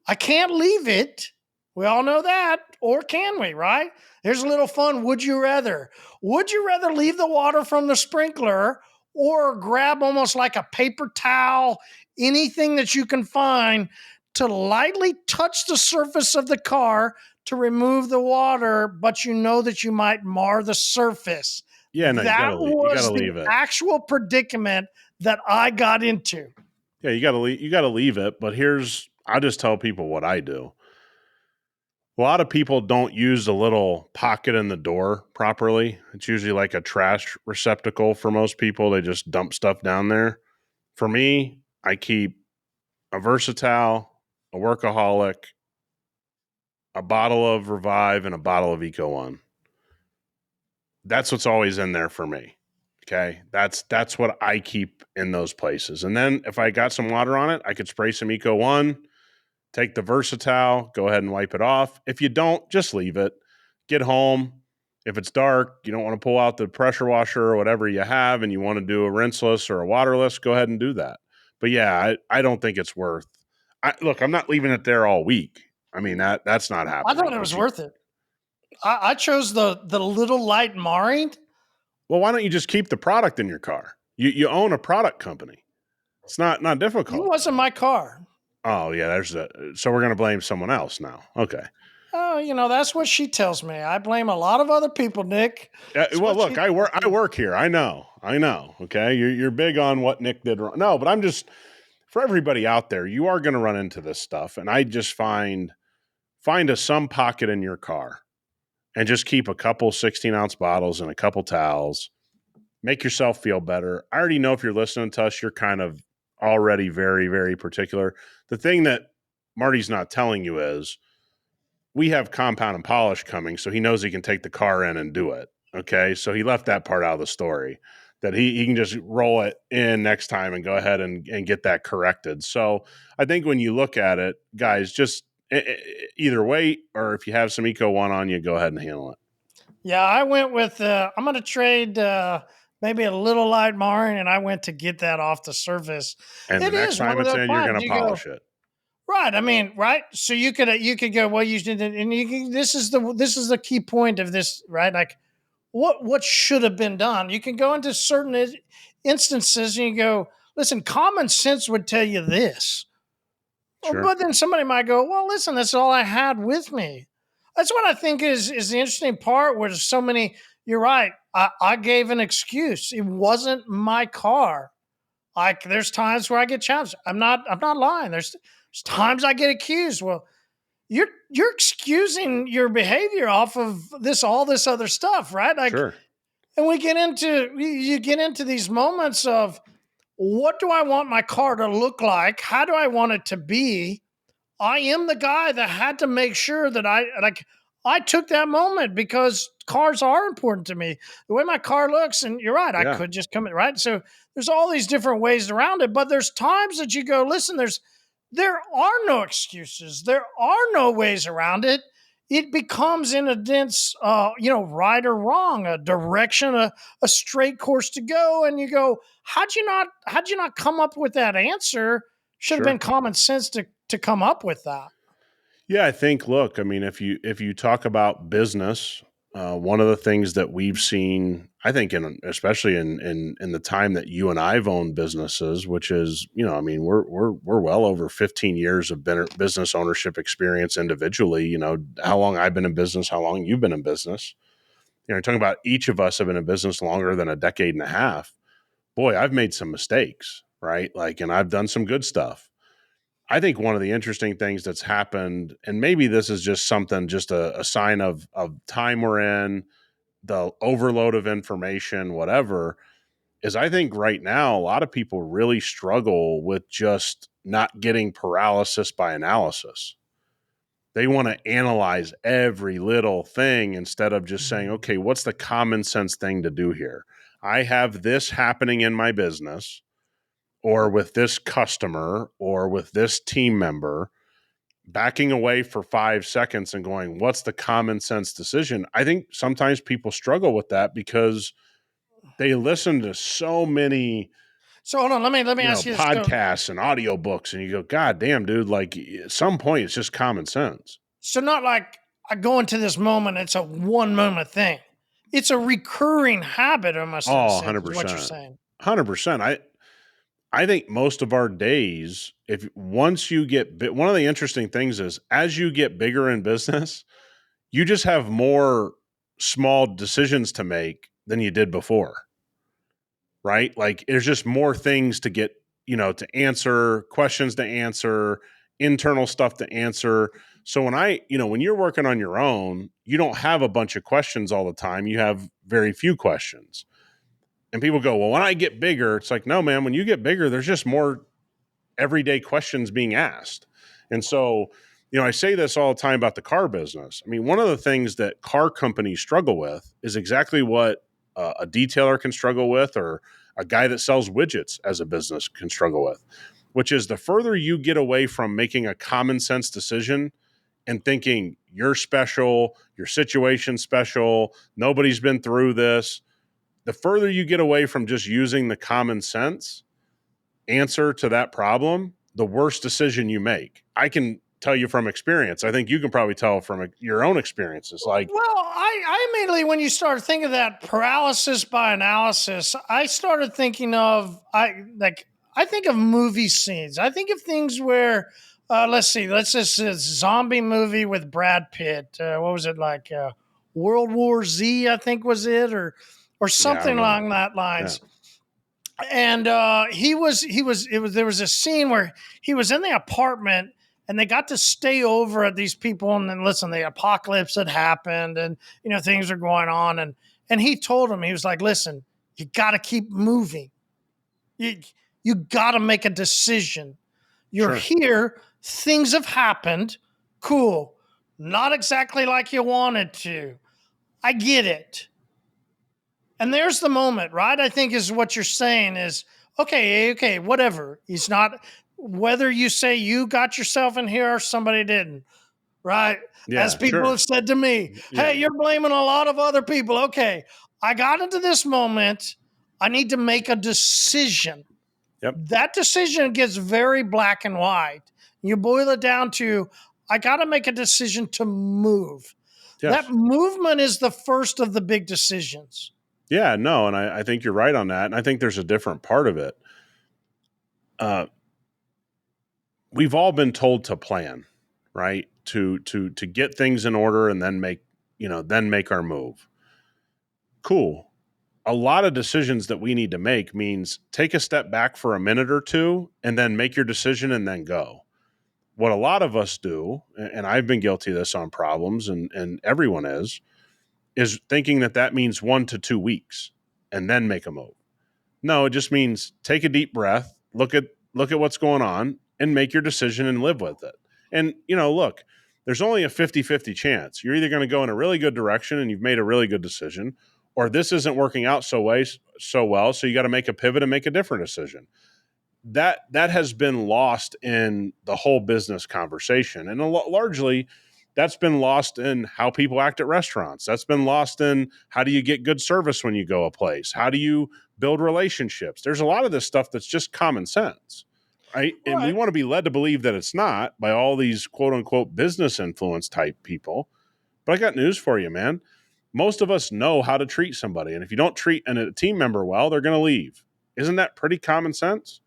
I can't leave it. We all know that. Or can we, right? Here's a little fun. Would you rather? Would you rather leave the water from the sprinkler or grab almost like a paper towel, anything that you can find to lightly touch the surface of the car to remove the water, but you know that you might mar the surface? Yeah, no, That you gotta was the leave it. actual predicament that I got into. Yeah, you gotta leave it. But I just tell people what I do. A lot of people don't use the little pocket in the door properly. It's usually like a trash receptacle for most people. They just dump stuff down there. For me, I keep a Versatile, a Workaholic, a bottle of Revive, and a bottle of Eco One. That's what's always in there for me. Okay. That's what I keep in those places. And then if I got some water on it, I could spray some Eco One, take the Versatile, go ahead and wipe it off. If you don't, just leave it. Get home. If it's dark, you don't want to pull out the pressure washer or whatever you have and you want to do a rinseless or a waterless, go ahead and do that. But yeah, I don't think it's worth. Look, I'm not leaving it there all week. I mean that's not I happening. thought it was worth it. I chose the little light marine. Well, why don't you just keep the product in your car? You own a product company. It's not It difficult. wasn't my car. Oh yeah, so we're gonna blame someone else now. Okay. Oh, that's what she tells me. I blame a lot of other people, Nick. That's Well, what look, she tells I me. work here. I know. Okay, you're big on what Nick did wrong. No, but I'm just for everybody out there. You are going to run into this stuff, and I just find some pocket in your car, and just keep a couple 16-ounce bottles and a couple towels. Make yourself feel better. I already know if you're listening to us, you're kind of already very, very particular. The thing that Marty's not telling you is we have compound and polish coming, so he knows he can take the car in and do it. Okay. So he left that part out of the story that he can just roll it in next time and go ahead and get that corrected. So I think when you look at it, guys, just either wait or if you have some Eco One on you, go ahead and handle it. Yeah, I went with. I'm going to trade maybe a little light marine, and I went to get that off the surface. And the It next is one time of it's those in, you're times going to you go, polish it. Right. I mean, right. So you could go, well, you did it, and you can, this is the key point of this, right? Like what should have been done. You can go into certain instances and you go, listen, common sense would tell you this. Well, Sure. but then somebody might go, well, listen, that's all I had with me. That's what I think is the interesting part where there's so many, you're right. I gave an excuse. It wasn't my car. Like there's times where I get challenged. I'm not lying. There's times I get accused. Well, you're excusing your behavior off of all this other stuff, right? Like, Sure. and we get into you get into these moments of what do I want my car to look like? How do I want it to be? I am the guy that had to make sure that I took that moment because cars are important to me. The way my car looks, and you're right, I Yeah. could just come in, right? So there's all these different ways around it, but there's times that you go, listen, there are no excuses. There are no ways around it. It becomes in a dense, right or wrong, a direction, a straight course to go. And you go, how'd you not come up with that answer? Should have been Sure. common sense to come up with that. Yeah, I think. Look, I mean, if you talk about business, one of the things that we've seen, I think, especially in the time that you and I've owned businesses, which is, I mean, we're well over 15 years of business ownership experience individually. How long I've been in business, how long you've been in business. Talking about each of us have been in business longer than a decade and a half. Boy, I've made some mistakes, right? Like, and I've done some good stuff. I think one of the interesting things that's happened, and maybe this is just something, just a sign of time we're in, the overload of information, whatever, is I think right now a lot of people really struggle with just not getting paralysis by analysis. They want to analyze every little thing instead of just saying, Mhm. okay, what's the common sense thing to do here? I have this happening in my business or with this customer or with this team member, backing away for 5 seconds and going, what's the common sense decision? I think sometimes people struggle with that because they listen to so many, So hold on, let me ask you this. podcasts and audiobooks, and you go, God damn, dude, like at some point it's just common sense. So not like I go into this moment, it's a one moment thing. It's a recurring habit, almost in a Oh, sense, is what you're 100%. saying. 100%. I think most of our days, if once you get one of the interesting things is as you get bigger in business, you just have more small decisions to make than you did before, right? Like there's just more things to get, to answer, questions to answer, internal stuff to answer. So when you're working on your own, you don't have a bunch of questions all the time. You have very few questions. And people go, well, when I get bigger, it's like, no, man, when you get bigger, there's just more everyday questions being asked. And so, I say this all the time about the car business. I mean, one of the things that car companies struggle with is exactly what a detailer can struggle with, or a guy that sells widgets as a business can struggle with, which is the further you get away from making a common sense decision and thinking you're special, your situation's special, nobody's been through this, the further you get away from just using the common sense answer to that problem, the worst decision you make. I can tell you from experience. I think you can probably tell from your own experiences. Like, Well, I immediately, when you start thinking of that paralysis by analysis, I started thinking of I think of movie scenes. I think of things where let's see, let's just a zombie movie with Brad Pitt. What was it like? World War Z, I think was it, or yeah, I don't something know. along that Yeah. lines. And there was a scene where he was in the apartment and they got to stay over at these people, and then listen, the apocalypse had happened, and things are going on, and he told him, he was like, listen, you got to keep moving. You got to make a decision. You're Sure. here, things have happened, cool, not exactly like you wanted to, I get it. And there's the moment, right? I think is what you're saying is, okay, whatever. He's not, whether you say you got yourself in here or somebody didn't, right? As Yeah, people have sure. said to me, Yeah. hey, you're blaming a lot of other people. Okay, I got into this moment. I need to make a decision. Yep. That decision gets very black and white. You boil it down to, I got to make a decision to move. That Yes. movement is the first of the big decisions. Yeah, no, and I think you're right on that. And I think there's a different part of it. We've all been told to plan, right? To get things in order and then make our move. Cool. A lot of decisions that we need to make means take a step back for a minute or two and then make your decision and then go. What a lot of us do, and I've been guilty of this on problems, and everyone is thinking that means 1 to 2 weeks and then make a move. No, it just means take a deep breath, look at what's going on and make your decision and live with it. And look, there's only a 50-50 chance. You're either going to go in a really good direction and you've made a really good decision, or this isn't working out so well, so you got to make a pivot and make a different decision. That has been lost in the whole business conversation, and largely that's been lost in how people act at restaurants. That's been lost in how do you get good service when you go a place? How do you build relationships? There's a lot of this stuff that's just common sense, right? And we Right. want to be led to believe that it's not by all these quote unquote business influence type people. But I got news for you, man. Most of us know how to treat somebody. And if you don't treat a team member well, they're going to leave. Isn't that pretty common sense?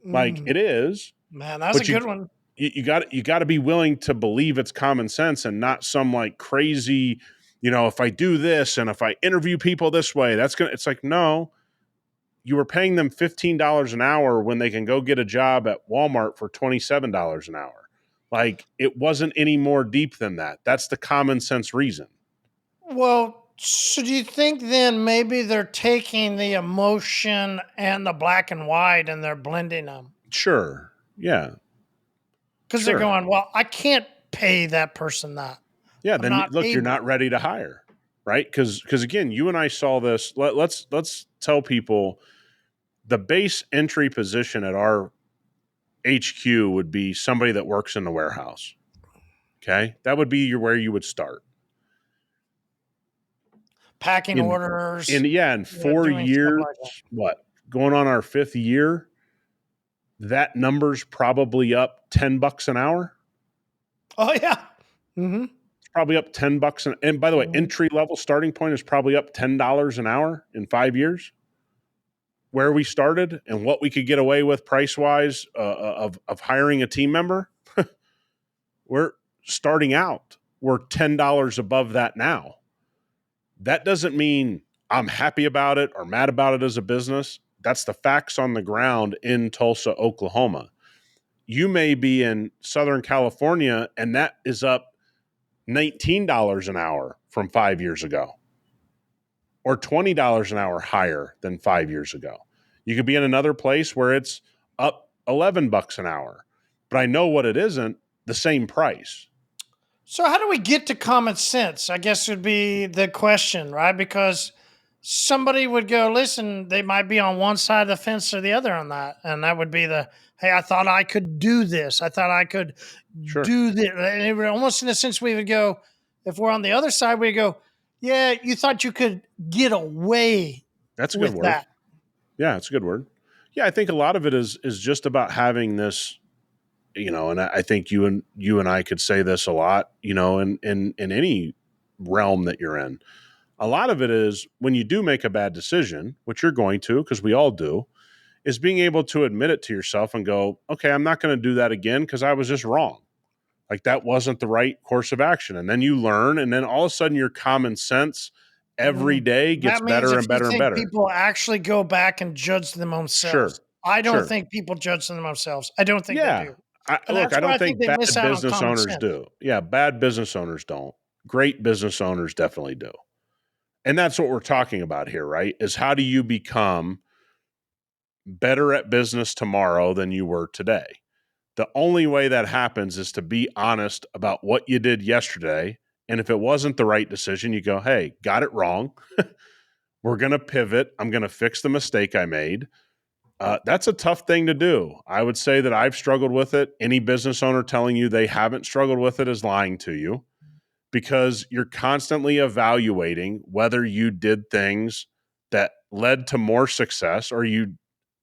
Like Mm, it is, man, that's a but good one. you got to be willing to believe it's common sense and not some like crazy, if I do this and if I interview people this way, it's like, no, you were paying them $15 an hour when they can go get a job at Walmart for $27 an hour. Like it wasn't any more deep than that. That's the common sense reason. Well, so do you think then maybe they're taking the emotion and the black and white and they're blending them? Sure. Yeah. Because they're Sure. going, well, I can't pay that person that. Yeah. I'm Then not look, you're not able. ready to hire, right? Because again, you and I saw this. Let's tell people the base entry position at our HQ would be somebody that works in the warehouse. Okay, that would be where you would start. Packing In orders, in four doing stuff years, like that. what going on our fifth year, that number's probably up $10 an hour. Oh, yeah. Mm-hmm. It's probably up $10 and by the way, Mm-hmm. entry level starting point is probably up $10 an hour in 5 years. Where we started and what we could get away with price wise of hiring a team member, we're starting out. We're $10 above that now. That doesn't mean I'm happy about it or mad about it as a business. That's the facts on the ground in Tulsa, Oklahoma. You may be in Southern California and that is up $19 an hour from 5 years ago, or $20 an hour higher than 5 years ago. You could be in another place where it's up $11 an hour, but I know what it isn't the same price. So how do we get to common sense? I guess would be the question, right? Because somebody would go, listen, they might be on one side of the fence or the other on that. And that would be the, hey, I thought I could do this. I thought I could Sure. do this. And it would almost in a sense we would go, if we're on the other side, we go, yeah, you thought you could get away That's a good with word. that. Yeah, it's a good word. Yeah, I think a lot of it is just about having this, and I think you and I could say this a lot, in any realm that you're in. A lot of it is when you do make a bad decision, which you're going to, because we all do, is being able to admit it to yourself and go, okay, I'm not going to do that again because I was just wrong. Like that wasn't the right course of action. And then you learn, and then all of a sudden your common sense every Mm. day gets That means better if and you better and think better. people actually go back and judge them themselves. Sure. I don't Sure. think people judge them themselves. I don't think they Yeah. do. And Look, that's I where don't I think think they bad miss out on business common owners sense. do. Yeah, bad business owners don't. Great business owners definitely do. And that's what we're talking about here, right? Is how do you become better at business tomorrow than you were today? The only way that happens is to be honest about what you did yesterday. And if it wasn't the right decision, you go, hey, got it wrong. We're going to pivot. I'm going to fix the mistake I made. That's a tough thing to do. I would say that I've struggled with it. Any business owner telling you they haven't struggled with it is lying to you, because you're constantly evaluating whether you did things that led to more success or you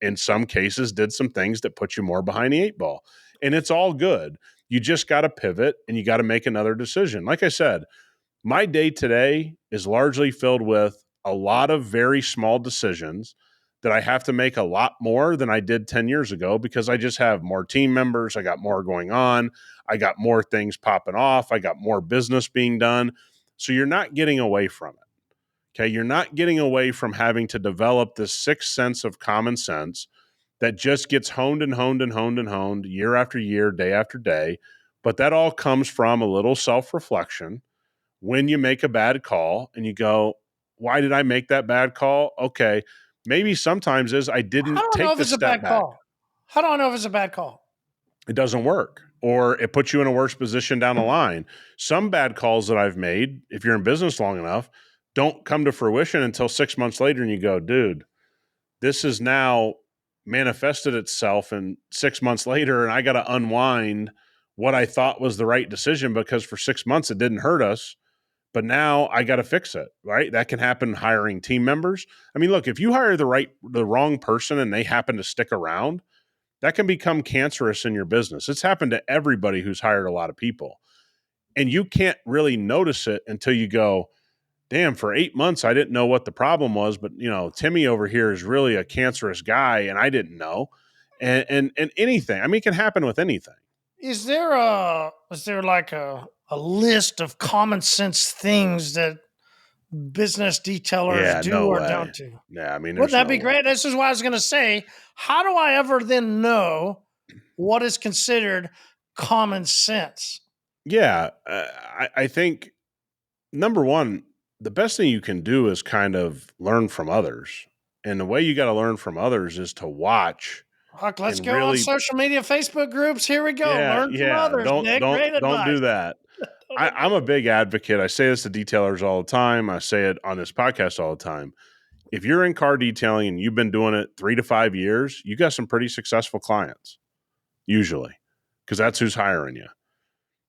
in some cases did some things that put you more behind the eight ball. And it's all good. You just got to pivot and you got to make another decision. Like I said, my day today is largely filled with a lot of very small decisions that I have to make a lot more than I did 10 years ago because I just have more team members. I got more going on. I got more things popping off. I got more business being done. So you're not getting away from it. Okay. You're not getting away from having to develop this sixth sense of common sense that just gets honed and honed and honed and honed year after year, day after day. But that all comes from a little self reflection when you make a bad call and you go, why did I make that bad call? Okay. Maybe sometimes is I I didn't don't know take if the it's a step bad back. call. How do I know if it's a bad call? It doesn't work, or it puts you in a worse position down the line. Some bad calls that I've made, if you're in business long enough, don't come to fruition until 6 months later. And you go, dude, this has now manifested itself and 6 months later, and I got to unwind what I thought was the right decision because for 6 months it didn't hurt us. But now I got to fix it, right? That can happen hiring team members. I mean, look, if you hire the wrong person and they happen to stick around, that can become cancerous in your business. It's happened to everybody who's hired a lot of people. And you can't really notice it until you go, damn, for 8 months, I didn't know what the problem was. But, Timmy over here is really a cancerous guy and I didn't know. And anything, I mean, it can happen with anything. Is there like a list of common sense things that business detailers Yeah, do no or way. don't do? Yeah, I mean, Wouldn't there's that no be way. great? This is what I was going to say. How do I ever then know what is considered common sense? Yeah, I think number one, the best thing you can do is kind of learn from others. And the way you got to learn from others is to watch Huck, let's and go on really, social media, Facebook groups. Here we go. yeah, Learn from yeah. others, Don't Nick. don't Great don't advice. do that. Don't do I'm a that. big advocate. I say this to detailers all the time. I say it on this podcast all the time. If you're in car detailing and you've been doing it 3 to 5 years, you got some pretty successful clients, usually, because that's who's hiring you.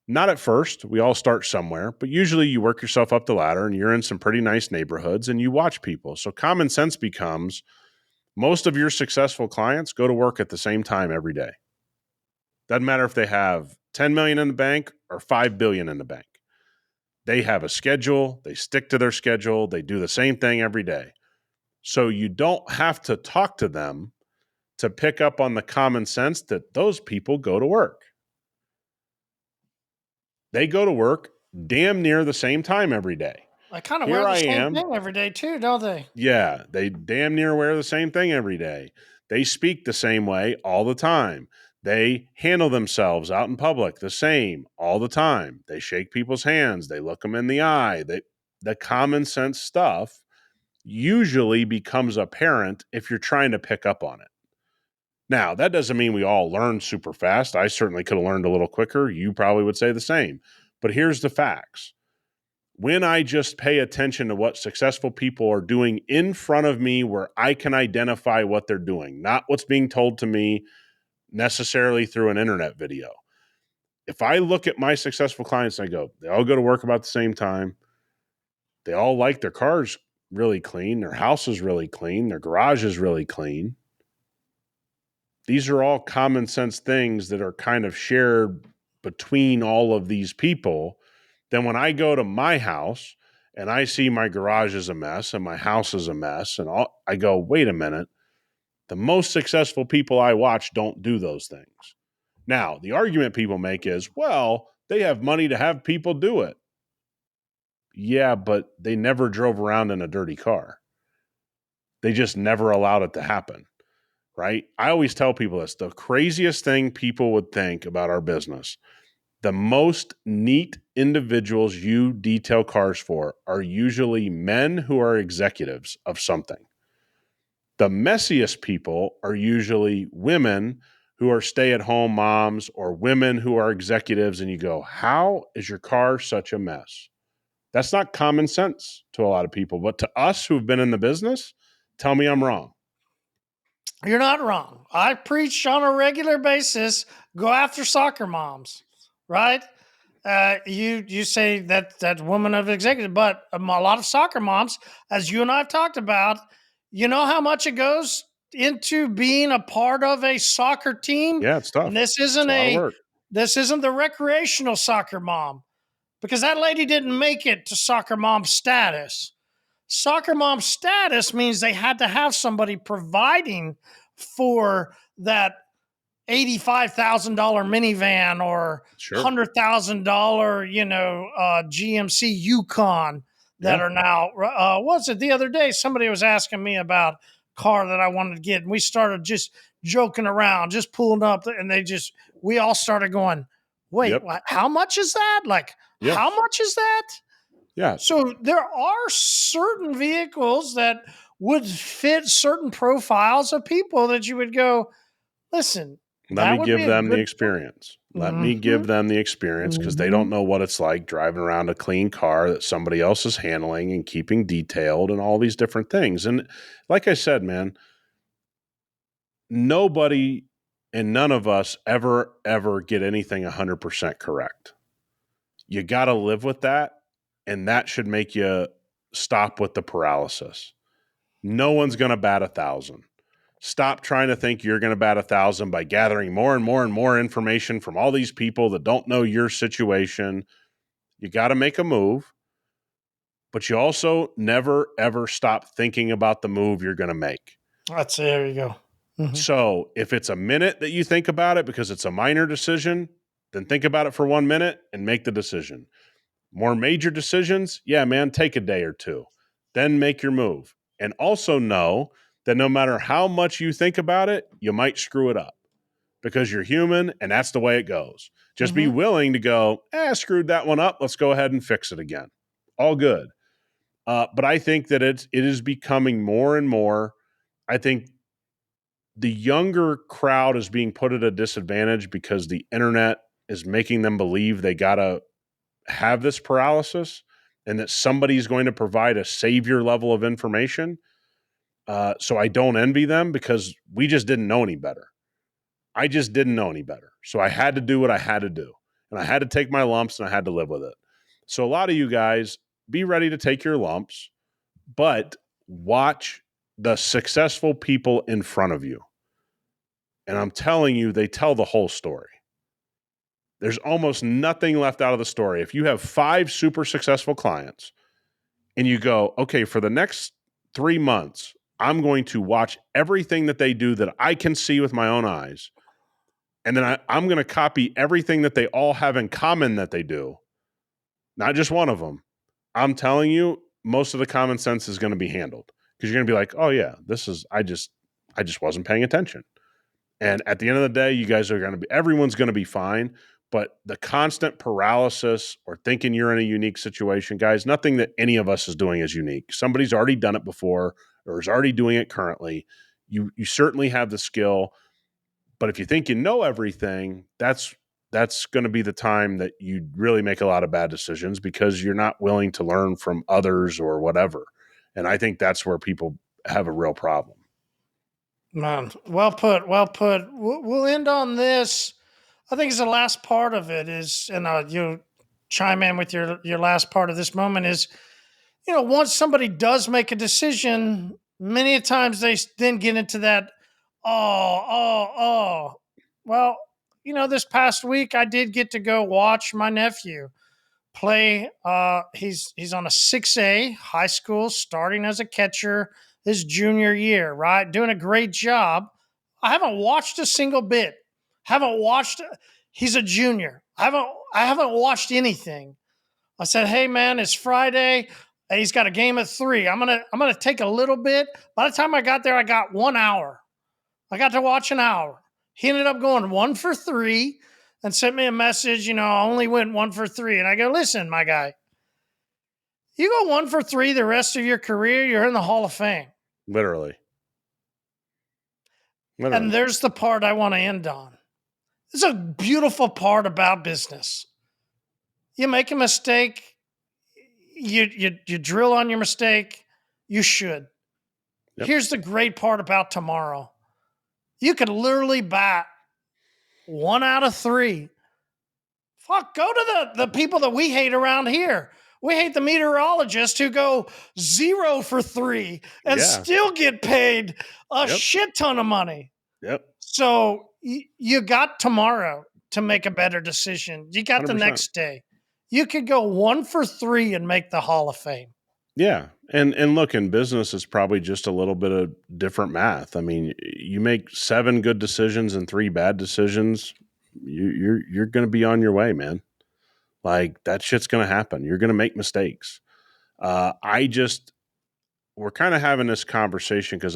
Not at first. We all start somewhere, but usually you work yourself up the ladder and you're in some pretty nice neighborhoods and you watch people. So common sense becomes most of your successful clients go to work at the same time every day. Doesn't matter if they have 10 million in the bank or 5 billion in the bank. They have a schedule, they stick to their schedule, they do the same thing every day. So you don't have to talk to them to pick up on the common sense that those people go to work. They go to work damn near the same time every day. I kind of Here wear the I same am. thing every day too, don't they? Yeah, they damn near wear the same thing every day. They speak the same way all the time. They handle themselves out in public the same all the time. They shake people's hands. They look them in the eye. The common sense stuff usually becomes apparent if you're trying to pick up on it. Now, that doesn't mean we all learn super fast. I certainly could have learned a little quicker. You probably would say the same. But here's the facts. When I just pay attention to what successful people are doing in front of me where I can identify what they're doing, not what's being told to me necessarily through an internet video. If I look at my successful clients and I go, they all go to work about the same time. They all like their cars really clean. Their house is really clean. Their garage is really clean. These are all common sense things that are kind of shared between all of these people. Then when I go to my house and I see my garage is a mess and my house is a mess, and I go, wait a minute, the most successful people I watch don't do those things. Now, the argument people make is, well, they have money to have people do it. Yeah, but they never drove around in a dirty car. They just never allowed it to happen. Right? I always tell people this, the craziest thing people would think about our business, the most neat individuals you detail cars for are usually men who are executives of something. The messiest people are usually women who are stay-at-home moms or women who are executives, and you go, how is your car such a mess? That's not common sense to a lot of people, but to us who've been in the business, tell me I'm wrong. You're not wrong. I preach on a regular basis. Go after soccer moms, right? You say that woman of executive, but a lot of soccer moms, as you and I have talked about, you know how much it goes into being a part of a soccer team, Yeah, it's and tough. It's a lot of work. this isn't the recreational soccer mom, because that lady didn't make it to soccer mom status. Soccer mom status means they had to have somebody providing for that $85,000 minivan or Sure. $100,000, GMC Yukon that Yeah. are now. Was it the other day? Somebody was asking me about a car that I wanted to get, and we started just joking around, just pulling up, and we all started going, "Wait, Yep. what? How much is that? Like, Yeah. how much is that?" Yeah. So there are certain vehicles that would fit certain profiles of people that you would go, listen, Let me that would be give a them the good. experience. Let me Mm-hmm, give them the experience because they mm-hmm. don't know what it's like driving around a clean car that somebody else is handling and keeping detailed and all these different things. And like I said, man, nobody and none of us ever get anything 100% correct. You got to live with that. And that should make you stop with the paralysis. No one's going to bat 1,000. Stop trying to think you're going to bat 1,000 by gathering more and more and more information from all these people that don't know your situation. You got to make a move, but you also never, ever stop thinking about the move you're going to make. There you go. Mm-hmm. So if it's a minute that you think about it because it's a minor decision, then think about it for 1 minute and make the decision. More major decisions, yeah, man, take a day or two. Then make your move. And also know that no matter how much you think about it, you might screw it up because you're human and that's the way it goes. Just be Mm-hmm. willing to go, screwed that one up. Let's go ahead and fix it again. All good. But I think that it is becoming more and more. I think the younger crowd is being put at a disadvantage because the internet is making them believe they got to have this paralysis and that somebody's going to provide a savior level of information. So I don't envy them because we just didn't know any better. I just didn't know any better. So I had to do what I had to do. And I had to take my lumps and I had to live with it. So a lot of you guys, be ready to take your lumps, but watch the successful people in front of you. And I'm telling you, they tell the whole story. There's almost nothing left out of the story. If you have 5 super successful clients and you go, okay, for the next 3 months, I'm going to watch everything that they do that I can see with my own eyes. And then I'm going to copy everything that they all have in common that they do, not just one of them. I'm telling you, most of the common sense is going to be handled because you're going to be like, oh yeah, I just wasn't paying attention. And at the end of the day, you guys are going to be, everyone's going to be fine. But the constant paralysis or thinking you're in a unique situation, guys, nothing that any of us is doing is unique. Somebody's already done it before or is already doing it currently. You certainly have the skill. But if you think you know everything, that's going to be the time that you really make a lot of bad decisions because you're not willing to learn from others or whatever. And I think that's where people have a real problem. Man, well put. Well put. We'll end on this. I think it's the last part of it is, and you chime in with your last part of this moment is, once somebody does make a decision, many times they then get into that, oh. Well, this past week I did get to go watch my nephew play. He's on a 6A high school, starting as a catcher his junior year, right? Doing a great job. I haven't watched a single bit. Haven't watched. He's a junior. I haven't watched anything. I said, "Hey man, it's Friday. He's got a game at 3. I'm gonna take a little bit." By the time I got there, I got 1 hour. I got to watch an hour. He ended up going 1 for 3 and sent me a message. I only went 1 for 3, and I go, "Listen, my guy, you go 1 for 3 the rest of your career, you're in the Hall of Fame." Literally. And Literally. there's the part I want to end on. It's a beautiful part about business. You make a mistake, you drill on your mistake. You should. Yep. Here's the great part about tomorrow. You could literally bat 1 out of 3. Fuck, go to the people that we hate around here. We hate the meteorologists who go 0 for 3 and Yeah. still get paid a Yep. shit ton of money. Yep. So you got tomorrow to make a better decision. You got the 100%. next day. You could go 1 for 3 and make the Hall of Fame. Yeah. And look, in business, it's probably just a little bit of different math. I mean, you make 7 good decisions and 3 bad decisions, you're going to be on your way, man. Like, that shit's going to happen. You're going to make mistakes. We're kind of having this conversation because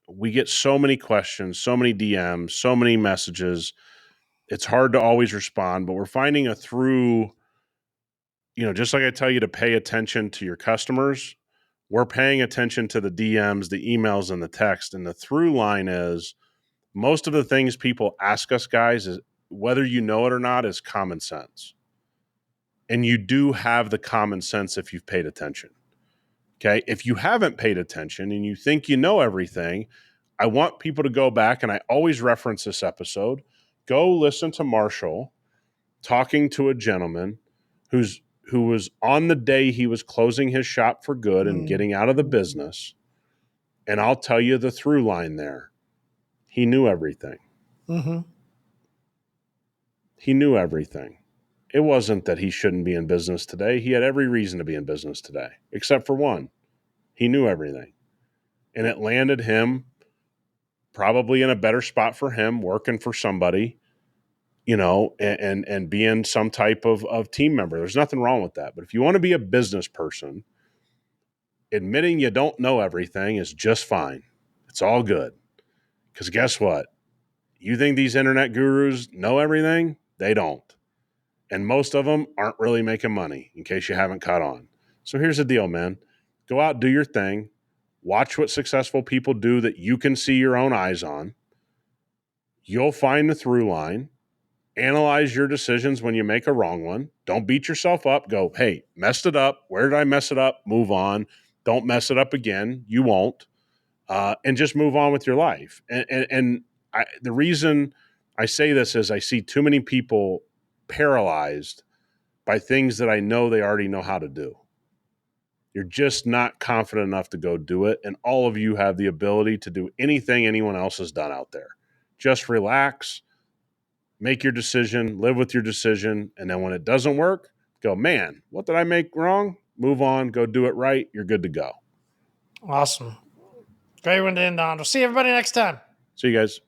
we get so many questions, so many DMs, so many messages. It's hard to always respond, but we're finding just like I tell you to pay attention to your customers, we're paying attention to the DMs, the emails, and the text. And the through line is most of the things people ask us, guys, is whether you know it or not, is common sense. And you do have the common sense if you've paid attention. Okay. If you haven't paid attention and you think you know everything, I want people to go back, and I always reference this episode. Go listen to Marshall talking to a gentleman who was on the day he was closing his shop for good and getting out of the business. And I'll tell you the through line there. He knew everything. Mm-hmm. He knew everything. It wasn't that he shouldn't be in business today. He had every reason to be in business today, except for one. He knew everything. And it landed him probably in a better spot for him, working for somebody, and being some type of team member. There's nothing wrong with that. But if you want to be a business person, admitting you don't know everything is just fine. It's all good. Because guess what? You think these internet gurus know everything? They don't. And most of them aren't really making money, in case you haven't caught on. So here's the deal, man. Go out, do your thing. Watch what successful people do that you can see your own eyes on. You'll find the through line. Analyze your decisions when you make a wrong one. Don't beat yourself up. Go, hey, messed it up. Where did I mess it up? Move on. Don't mess it up again. You won't. And just move on with your life. The reason I say this is I see too many people paralyzed by things that I know they already know how to do. You're just not confident enough to go do it. And all of you have the ability to do anything anyone else has done out there. Just relax, make your decision, live with your decision. And then when it doesn't work, go, man, what did I make wrong? Move on, go do it right. You're good to go. Awesome. Great one to end on. We'll see everybody next time. See you guys.